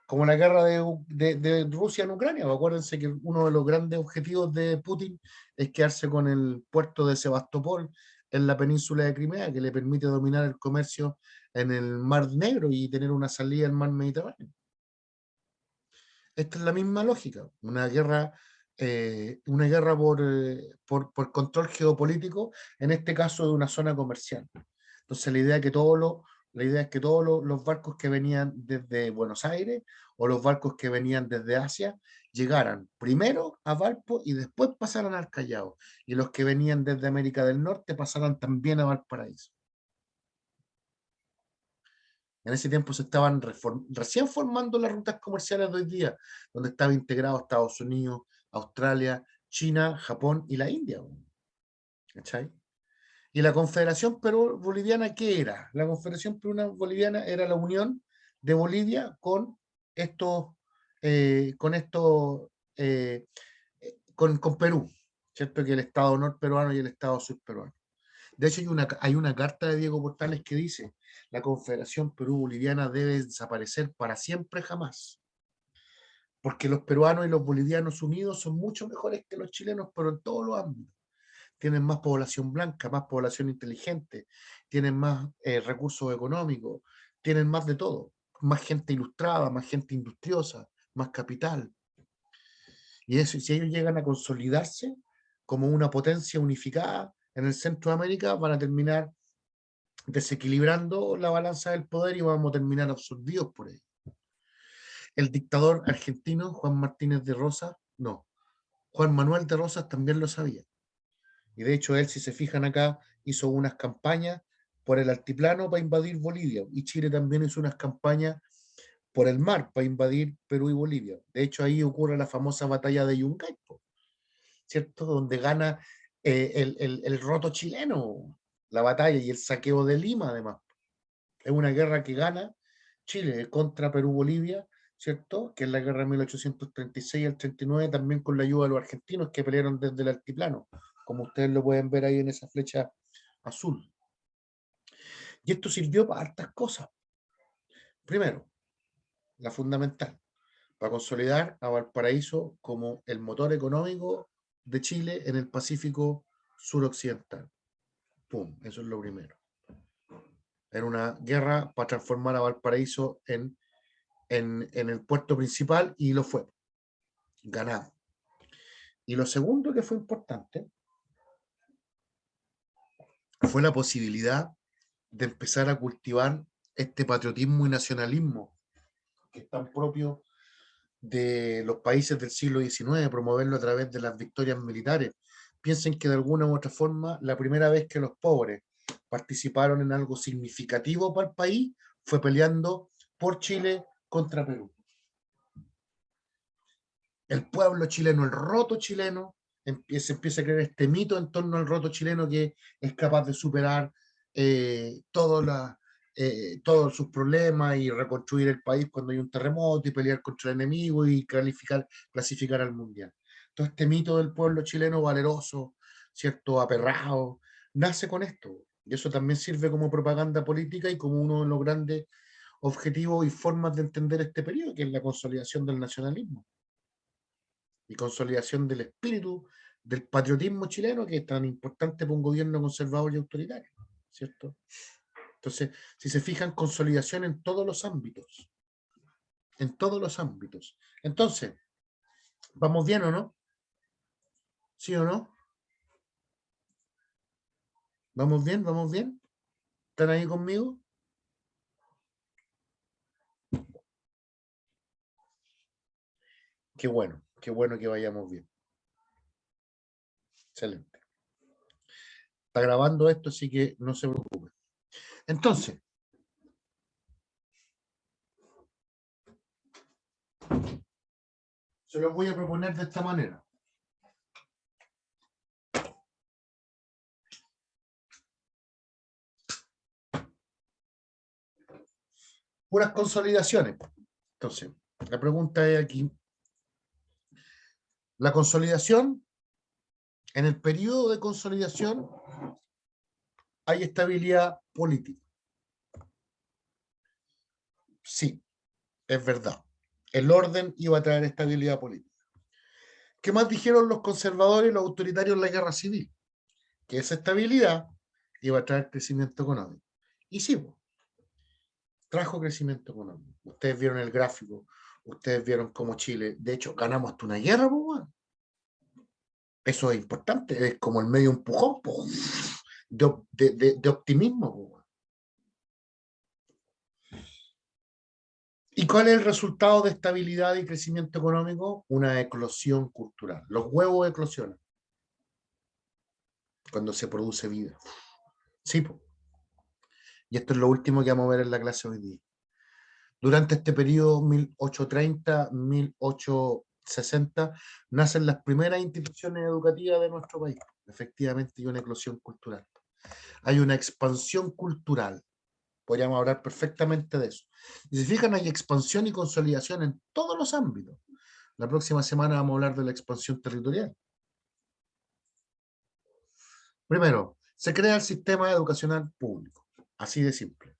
[SPEAKER 1] Como la guerra de Rusia en Ucrania. Acuérdense que uno de los grandes objetivos de Putin es quedarse con el puerto de Sebastopol en la península de Crimea, que le permite dominar el comercio en el Mar Negro y tener una salida al Mar Mediterráneo. Esta es la misma lógica, una guerra por control geopolítico, en este caso de una zona comercial. Entonces la idea es que todos los barcos que venían desde Buenos Aires o los barcos que venían desde Asia llegaran primero a Valpo y después pasaran al Callao, y los que venían desde América del Norte pasaran también a Valparaíso. En ese tiempo se estaban recién formando las rutas comerciales de hoy día, donde estaba integrado Estados Unidos, Australia, China, Japón y la India. ¿Cachai? ¿Y la Confederación Perú-Boliviana qué era? La Confederación Perú-Boliviana era la unión de Bolivia con Perú, ¿cierto? Que el Estado norperuano y el Estado surperuano. De hecho, hay una carta de Diego Portales que dice: la Confederación Perú-Boliviana debe desaparecer para siempre jamás, porque los peruanos y los bolivianos unidos son mucho mejores que los chilenos, pero en todos los ámbitos. Tienen más población blanca, más población inteligente, tienen más recursos económicos, tienen más de todo, más gente ilustrada, más gente industriosa, más capital. Y eso, si ellos llegan a consolidarse como una potencia unificada en el centro de América, van a terminar desequilibrando la balanza del poder y vamos a terminar absorbidos por ello. El dictador argentino Juan Manuel de Rosas también lo sabía. Y de hecho él, si se fijan acá, hizo unas campañas por el altiplano para invadir Bolivia, y Chile también hizo unas campañas por el mar para invadir Perú y Bolivia. De hecho, ahí ocurre la famosa batalla de Yungay, ¿cierto? Donde gana el roto chileno la batalla y el saqueo de Lima, además. Es una guerra que gana Chile contra Perú-Bolivia, ¿cierto? Que es la guerra de 1836 al 39, también con la ayuda de los argentinos que pelearon desde el altiplano, como ustedes lo pueden ver ahí en esa flecha azul. Y esto sirvió para hartas cosas. Primero, la fundamental, para consolidar a Valparaíso como el motor económico de Chile en el Pacífico suroccidental. Pum, eso es lo primero. Era una guerra para transformar a Valparaíso en el puerto principal y lo fue. Ganado. Y lo segundo que fue importante fue la posibilidad de empezar a cultivar este patriotismo y nacionalismo que es tan propio de los países del siglo XIX, promoverlo a través de las victorias militares. Piensen que de alguna u otra forma, la primera vez que los pobres participaron en algo significativo para el país fue peleando por Chile contra Perú. El pueblo chileno, el roto chileno, empieza a crear este mito en torno al roto chileno que es capaz de superar todos sus problemas y reconstruir el país cuando hay un terremoto y pelear contra el enemigo y clasificar al mundial. Todo este mito del pueblo chileno valeroso, ¿cierto? Aperrado, nace con esto. Y eso también sirve como propaganda política y como uno de los grandes objetivos y formas de entender este periodo, que es la consolidación del nacionalismo y consolidación del espíritu del patriotismo chileno, que es tan importante para un gobierno conservador y autoritario, ¿cierto? Entonces, si se fijan, consolidación en todos los ámbitos, en todos los ámbitos. Entonces, ¿vamos bien o no? ¿Sí o no? ¿Vamos bien? ¿Vamos bien? ¿Están ahí conmigo? Qué bueno que vayamos bien. Excelente. Está grabando esto, así que no se preocupen. Entonces, se los voy a proponer de esta manera. Puras consolidaciones. Entonces, la pregunta es aquí. La consolidación, en el periodo de consolidación, hay estabilidad política. Sí, es verdad. El orden iba a traer estabilidad política. ¿Qué más dijeron los conservadores y los autoritarios en la guerra civil? Que esa estabilidad iba a traer crecimiento económico. Y sí, trajo crecimiento económico. Ustedes vieron el gráfico, ustedes vieron cómo Chile, de hecho, ganamos hasta una guerra, pues, bueno. Eso es importante, es como el medio empujón, pues, de optimismo, pues, bueno. ¿Y cuál es el resultado de estabilidad y crecimiento económico? Una eclosión cultural. Los huevos eclosionan cuando se produce vida. Sí, pues. Y esto es lo último que vamos a ver en la clase hoy día. Durante este periodo 1830-1860 nacen las primeras instituciones educativas de nuestro país. Efectivamente, hay una eclosión cultural. Hay una expansión cultural. Podríamos hablar perfectamente de eso. Y si se fijan, hay expansión y consolidación en todos los ámbitos. La próxima semana vamos a hablar de la expansión territorial. Primero, se crea el sistema educacional público. Así de simple.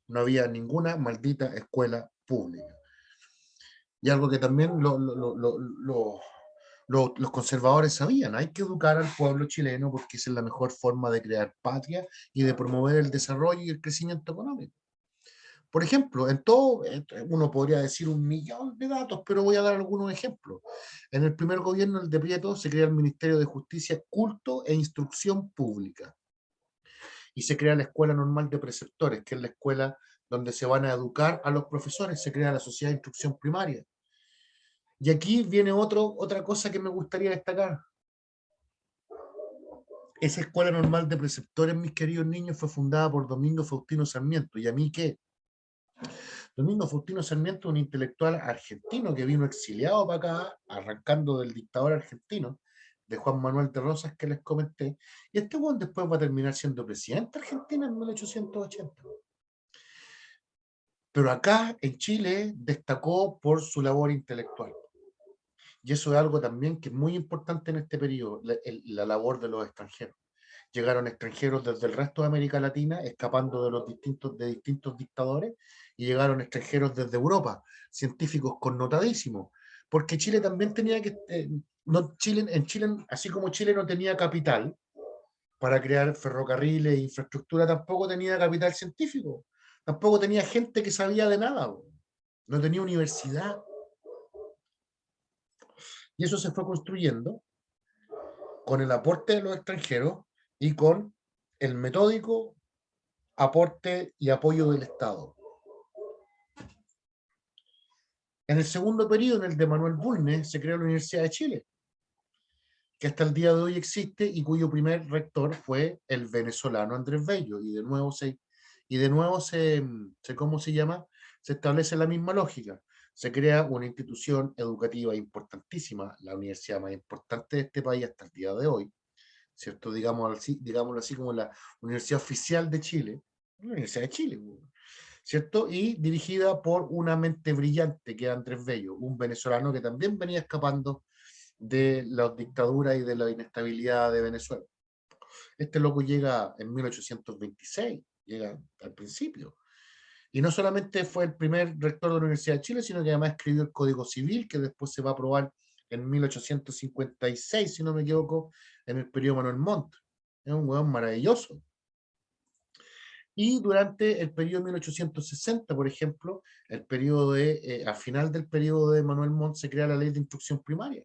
[SPEAKER 1] No había ninguna maldita escuela pública. Y algo que también los conservadores sabían, hay que educar al pueblo chileno porque esa es la mejor forma de crear patria y de promover el desarrollo y el crecimiento económico. Por ejemplo, en todo, uno podría decir 1.000.000 de datos, pero voy a dar algunos ejemplos. En el primer gobierno, el de Prieto, se crea el Ministerio de Justicia, Culto e Instrucción Pública. Y se crea la Escuela Normal de Preceptores, que es la escuela donde se van a educar a los profesores. Se crea la Sociedad de Instrucción Primaria. Y aquí viene otra cosa que me gustaría destacar. Esa Escuela Normal de Preceptores, mis queridos niños, fue fundada por Domingo Faustino Sarmiento. ¿Y a mí qué? Domingo Faustino Sarmiento, un intelectual argentino que vino exiliado para acá, arrancando del dictador argentino, de Juan Manuel de Rosas que les comenté, y este weón después va a terminar siendo presidente de Argentina en 1880. Pero acá en Chile destacó por su labor intelectual. Y eso es algo también que es muy importante en este periodo, la labor de los extranjeros. Llegaron extranjeros desde el resto de América Latina, escapando de de distintos dictadores, y llegaron extranjeros desde Europa, científicos connotadísimos, porque Chile también tenía que, no, en Chile, así como Chile no tenía capital para crear ferrocarriles e infraestructura, tampoco tenía capital científico, tampoco tenía gente que sabía de nada, no tenía universidad, y eso se fue construyendo con el aporte de los extranjeros y con el metódico aporte y apoyo del Estado. En el segundo periodo, en el de Manuel Bulnes, se creó la Universidad de Chile, que hasta el día de hoy existe y cuyo primer rector fue el venezolano Andrés Bello, y de nuevo ¿cómo se llama? Se establece la misma lógica. Se crea una institución educativa importantísima, la universidad más importante de este país hasta el día de hoy, ¿cierto? Digámoslo así como la Universidad Oficial de Chile, la Universidad de Chile, ¿cierto? Y dirigida por una mente brillante que es Andrés Bello, un venezolano que también venía escapando de las dictaduras y de la inestabilidad de Venezuela. Este loco llega en 1826, llega al principio. Y no solamente fue el primer rector de la Universidad de Chile, sino que además escribió el Código Civil, que después se va a aprobar en 1856, si no me equivoco, en el periodo Manuel Montt. Es un hueón maravilloso. Y durante el periodo 1860, por ejemplo, al final del periodo de Manuel Montt se crea la ley de instrucción primaria,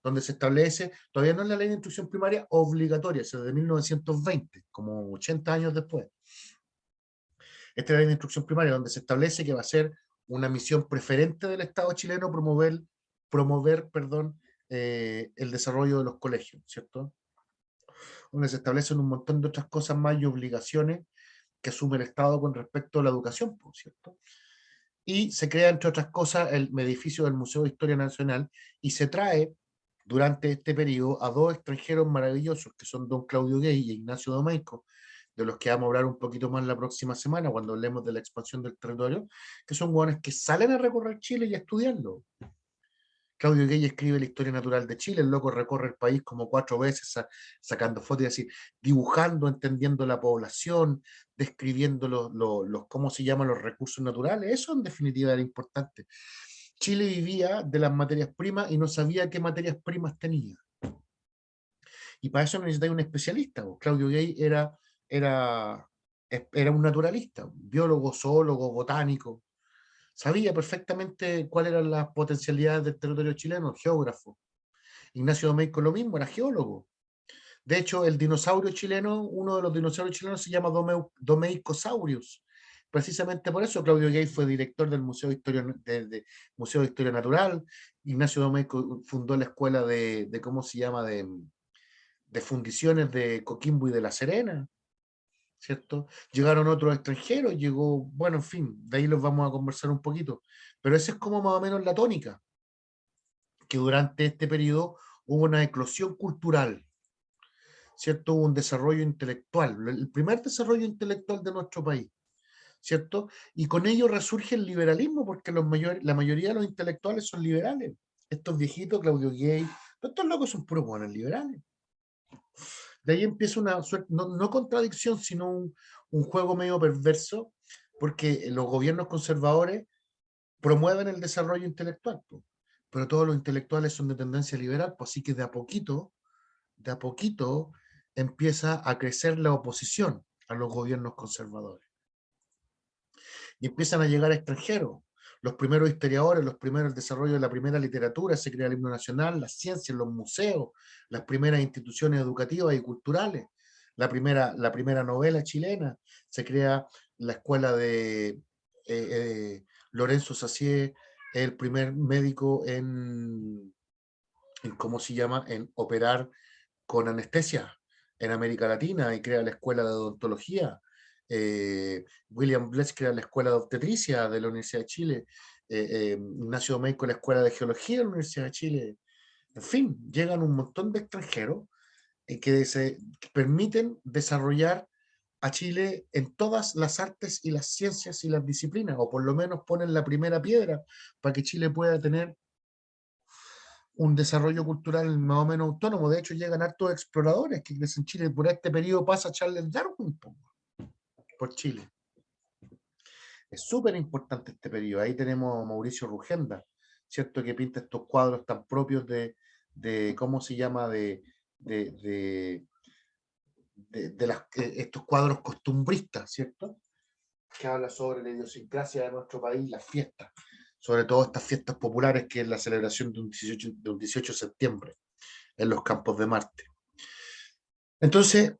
[SPEAKER 1] donde se establece, todavía no es la ley de instrucción primaria obligatoria, es de 1920, como 80 años después. Esta es la ley de instrucción primaria, donde se establece que va a ser una misión preferente del Estado chileno promover el desarrollo de los colegios, ¿cierto? Donde se establecen un montón de otras cosas más y obligaciones que asume el Estado con respecto a la educación, ¿cierto? Y se crea, entre otras cosas, el edificio del Museo de Historia Nacional y se trae durante este periodo a dos extranjeros maravillosos, que son don Claudio Gay y Ignacio Domeyko, de los que vamos a hablar un poquito más la próxima semana cuando hablemos de la expansión del territorio, que son hueones que salen a recorrer Chile y a estudiarlo. Claudio Gay escribe la historia natural de Chile, el loco recorre el país como 4 veces sacando fotos y así, dibujando, entendiendo la población, describiendo ¿cómo se llaman los recursos naturales? Eso en definitiva era importante. Chile vivía de las materias primas y no sabía qué materias primas tenía. Y para eso necesitaba un especialista. Claudio Gay era un naturalista, un biólogo, zoólogo, botánico. Sabía perfectamente cuáles eran las potencialidades del territorio chileno, geógrafo. Ignacio Domeyko lo mismo, era geólogo. De hecho, el dinosaurio chileno, uno de los dinosaurios chilenos se llama Domeykosaurus. Precisamente por eso Claudio Gay fue director del Museo Museo de Historia Natural. Ignacio Domeyko fundó la escuela ¿cómo se llama? De fundiciones de Coquimbo y de La Serena, ¿cierto? Llegaron otros extranjeros, bueno, en fin, de ahí los vamos a conversar un poquito. Pero esa es como más o menos la tónica, que durante este periodo hubo una eclosión cultural, ¿cierto? Hubo un desarrollo intelectual, el primer desarrollo intelectual de nuestro país, ¿cierto? Y con ello resurge el liberalismo, porque la mayoría de los intelectuales son liberales. Estos viejitos, Claudio Gay, estos locos son puros buenos liberales. De ahí empieza una suerte, no contradicción, sino un juego medio perverso, porque los gobiernos conservadores promueven el desarrollo intelectual, pero todos los intelectuales son de tendencia liberal, pues así que de a poquito empieza a crecer la oposición a los gobiernos conservadores. Y empiezan a llegar extranjeros. Los primeros historiadores, los primeros desarrollos de la primera literatura, se crea el himno nacional, las ciencias, los museos, las primeras instituciones educativas y culturales, la primera novela chilena, se crea la escuela de Lorenzo Sacié, el primer médico ¿cómo se llama?, en operar con anestesia en América Latina, y crea la escuela de odontología. William Blech crea la Escuela de Obstetricia de la Universidad de Chile, Ignacio Domeyko la Escuela de Geología de la Universidad de Chile. En fin, llegan un montón de extranjeros que permiten desarrollar a Chile en todas las artes y las ciencias y las disciplinas, o por lo menos ponen la primera piedra para que Chile pueda tener un desarrollo cultural más o menos autónomo. De hecho, llegan hartos exploradores que crecen en Chile. Por este periodo pasa Charles Darwin por Chile. Es súper importante este periodo. Ahí tenemos a Mauricio Rugenda, ¿cierto? Que pinta estos cuadros tan propios de ¿cómo se llama? Estos cuadros costumbristas, ¿cierto? Que habla sobre la idiosincrasia de nuestro país, las fiestas, sobre todo estas fiestas populares, que es la celebración de un 18 de septiembre en los Campos de Marte. Entonces,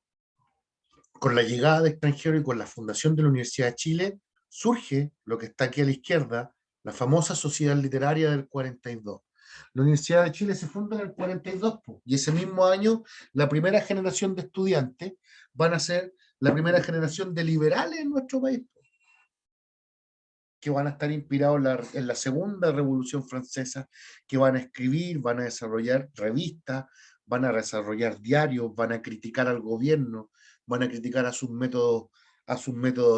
[SPEAKER 1] con la llegada de extranjeros y con la fundación de la Universidad de Chile, surge lo que está aquí a la izquierda, la famosa Sociedad Literaria del 42. La Universidad de Chile se funda en el 42, y ese mismo año la primera generación de estudiantes van a ser la primera generación de liberales en nuestro país, que van a estar inspirados en la Segunda Revolución Francesa, que van a escribir, van a desarrollar revistas, van a desarrollar diarios, van a criticar al gobierno, van a criticar a sus métodos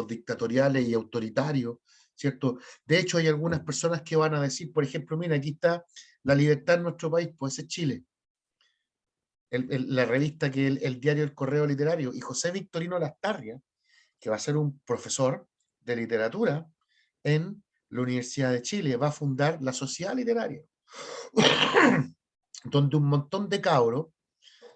[SPEAKER 1] dictatoriales y autoritarios, ¿cierto? De hecho, hay algunas personas que van a decir, por ejemplo, mira, aquí está la libertad en nuestro país, pues es Chile. La revista que el diario El Correo Literario, y José Victorino Lastarria, que va a ser un profesor de literatura en la Universidad de Chile, va a fundar la Sociedad Literaria, donde un montón de cabros,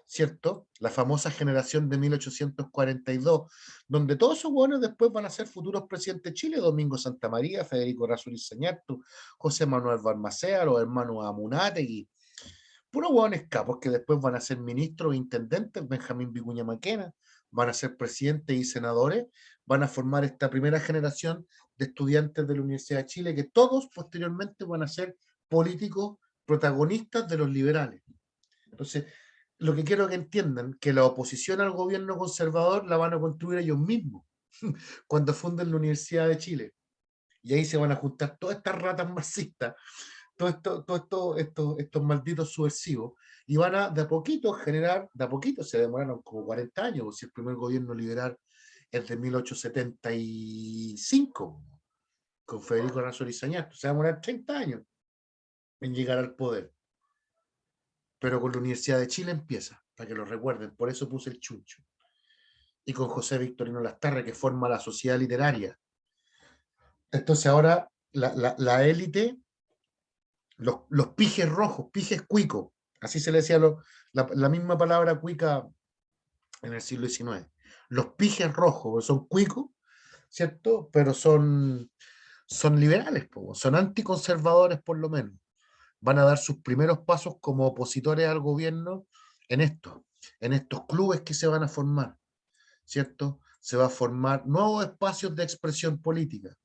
[SPEAKER 1] ¿cierto? La famosa generación de 1842, donde todos esos buenos después van a ser futuros presidentes de Chile: Domingo Santamaría, Federico Errázuriz Sañartu, José Manuel Balmaceda, los hermanos Amunátegui, puros hueones capos que después van a ser ministros e intendentes. Benjamín Vicuña Maquena, van a ser presidentes y senadores, van a formar esta primera generación de estudiantes de la Universidad de Chile, que todos posteriormente van a ser políticos protagonistas de los liberales. Entonces, lo que quiero que entiendan, que la oposición al gobierno conservador la van a construir ellos mismos cuando funden la Universidad de Chile. Y ahí se van a juntar todas estas ratas marxistas, estos malditos subversivos, y van a de a poquito generar, de a poquito, se demoraron como 40 años, si el primer gobierno liberal es de 1875, con Federico Errázuriz Sañartu, se va a demorar 30 años en llegar al poder. Pero con la Universidad de Chile empieza, para que lo recuerden, por eso puse el chuncho. Y con José Victorino Lastarria, que forma la Sociedad Literaria. Entonces ahora la élite, los pijes rojos, pijes cuicos, así se le decía la misma palabra cuica en el siglo XIX. Los pijes rojos son cuicos, ¿cierto? Pero son liberales, son anticonservadores por lo menos. Van a dar sus primeros pasos como opositores al gobierno en estos clubes que se van a formar, ¿cierto? Se va a formar nuevos espacios de expresión política.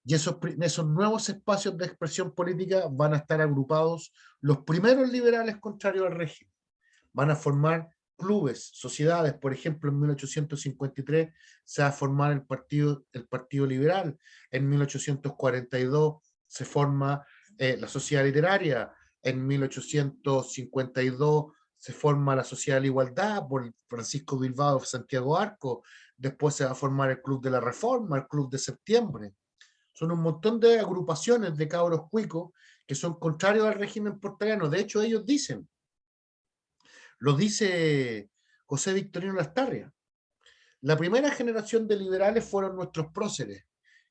[SPEAKER 1] Y esos nuevos espacios de expresión política van a estar agrupados los primeros liberales contrarios al régimen. Van a formar clubes, sociedades. Por ejemplo, en 1853 se va a formar el Partido Liberal. En 1842 se forma la Sociedad Literaria. En 1852 se forma la Sociedad de la Igualdad por Francisco Bilbao y Santiago Arco. Después se va a formar el Club de la Reforma, el Club de Septiembre. Son un montón de agrupaciones de cabros cuicos que son contrarios al régimen portaliano. De hecho, ellos dicen, lo dice José Victorino Lastarria, la primera generación de liberales fueron nuestros próceres,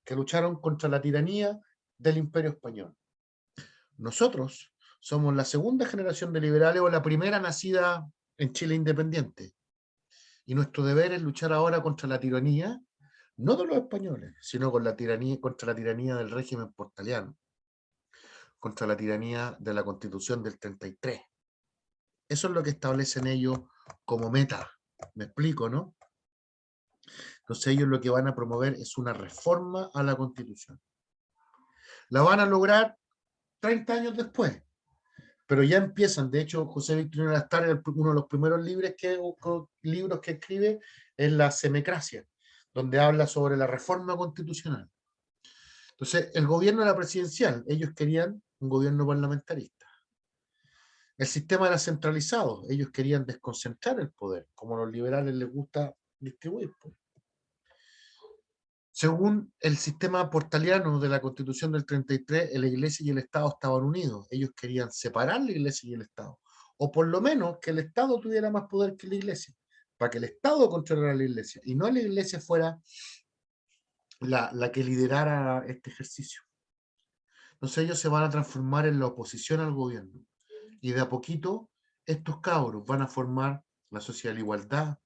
[SPEAKER 1] que lucharon contra la tiranía del Imperio Español. Nosotros somos la segunda generación de liberales, o la primera nacida en Chile independiente. Y nuestro deber es luchar ahora contra la tiranía, no de los españoles, sino contra la tiranía del régimen portaliano, contra la tiranía de la Constitución del 33. Eso es lo que establecen ellos como meta. ¿Me explico, no? Entonces ellos lo que van a promover es una reforma a la Constitución. La van a lograr 30 años después, pero ya empiezan. De hecho, José Victorino Lastarria, uno de los primeros libros que escribe es La Semecracia, donde habla sobre la reforma constitucional. Entonces, el gobierno era presidencial, ellos querían un gobierno parlamentarista. El sistema era centralizado, ellos querían desconcentrar el poder, como a los liberales les gusta distribuir. Según el sistema portaliano de la Constitución del 33, la Iglesia y el Estado estaban unidos. Ellos querían separar la Iglesia y el Estado, o por lo menos que el Estado tuviera más poder que la Iglesia, para que el Estado controlara la Iglesia, y no la Iglesia fuera la que liderara este ejercicio. Entonces ellos se van a transformar en la oposición al gobierno, y de a poquito estos cabros van a formar la Sociedad de la Igualdad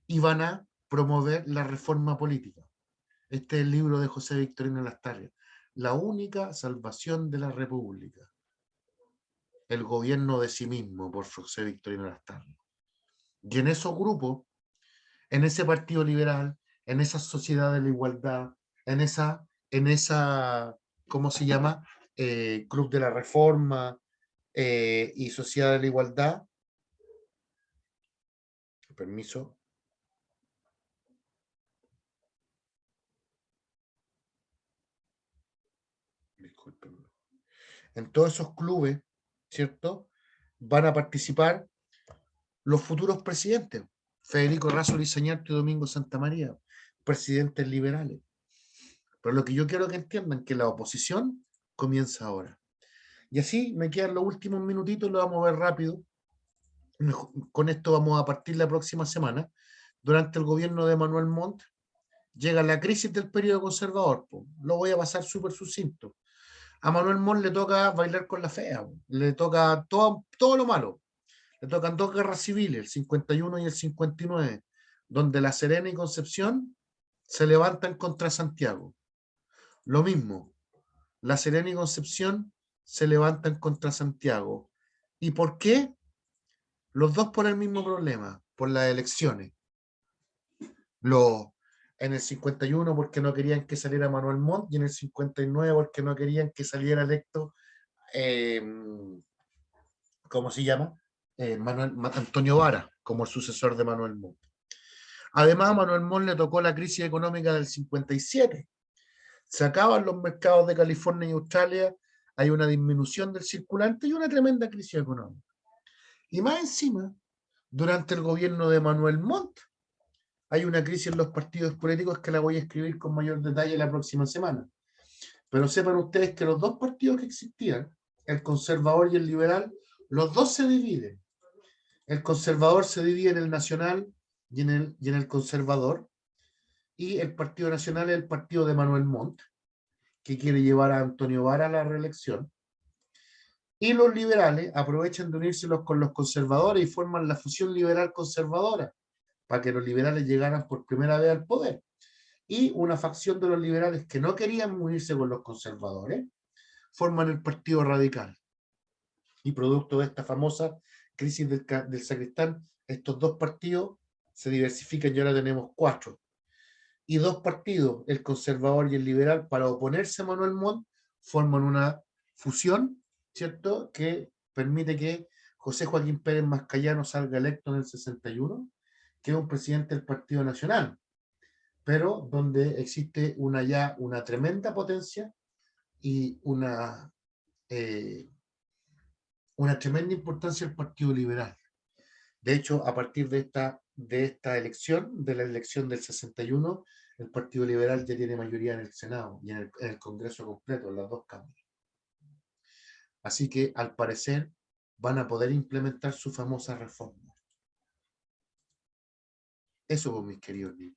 [SPEAKER 1] y van a promover la reforma política. Este es el libro de José Victorino Lastarria, La única salvación de la República. El gobierno de sí mismo, por José Victorino Lastarria. Y en esos grupos, en ese Partido Liberal, en esa Sociedad de la Igualdad, en esa ¿cómo se llama? Club de la Reforma y Sociedad de la Igualdad. Permiso. Disculpen. En todos esos clubes, ¿cierto? Van a participar los futuros presidentes. Federico Razzoli Sañarte y Domingo Santamaría, presidentes liberales. Pero lo que yo quiero que entiendan es que la oposición comienza ahora. Y así me quedan los últimos minutitos, lo vamos a ver rápido. Con esto vamos a partir la próxima semana. Durante el gobierno de Manuel Montt llega la crisis del periodo conservador. Lo voy a pasar súper sucinto. A Manuel Montt le toca bailar con la fea, le toca todo lo malo. Le tocan dos guerras civiles, el 51 y el 59, donde La Serena y Concepción se levantan contra Santiago. Lo mismo, La Serena y Concepción se levantan contra Santiago. ¿Y por qué? Los dos por el mismo problema, por las elecciones. En el 51 porque no querían que saliera Manuel Montt, y en el 59 porque no querían que saliera electo, ¿cómo se llama? Antonio Vara, como el sucesor de Manuel Montt. Además, a Manuel Montt le tocó la crisis económica del 57. Se acaban los mercados de California y Australia, hay una disminución del circulante y una tremenda crisis económica. Y más encima, durante el gobierno de Manuel Montt, hay una crisis en los partidos políticos que la voy a escribir con mayor detalle la próxima semana. Pero sepan ustedes que los dos partidos que existían, el conservador y el liberal, los dos se dividen. El conservador se divide en el nacional y en el conservador, y el Partido Nacional es el partido de Manuel Montt, que quiere llevar a Antonio Vara a la reelección, y los liberales aprovechan de unirse con los conservadores y forman la fusión liberal-conservadora, para que los liberales llegaran por primera vez al poder. Y una facción de los liberales que no querían unirse con los conservadores, forman el Partido Radical. Y producto de esta famosa crisis del Sacristán, estos dos partidos se diversifican y ahora tenemos 4. Y 2 partidos, el conservador y el liberal, para oponerse a Manuel Montt, forman una fusión, ¿cierto?, que permite que José Joaquín Pérez Mascayano salga electo en el 61, que es un presidente del Partido Nacional, pero donde existe una tremenda potencia y una tremenda importancia del Partido Liberal. De hecho, a partir de esta elección, de la elección del 61, el Partido Liberal ya tiene mayoría en el Senado y en el Congreso completo, en las dos cámaras. Así que, al parecer, van a poder implementar su famosa reforma. Eso, mis queridos niños.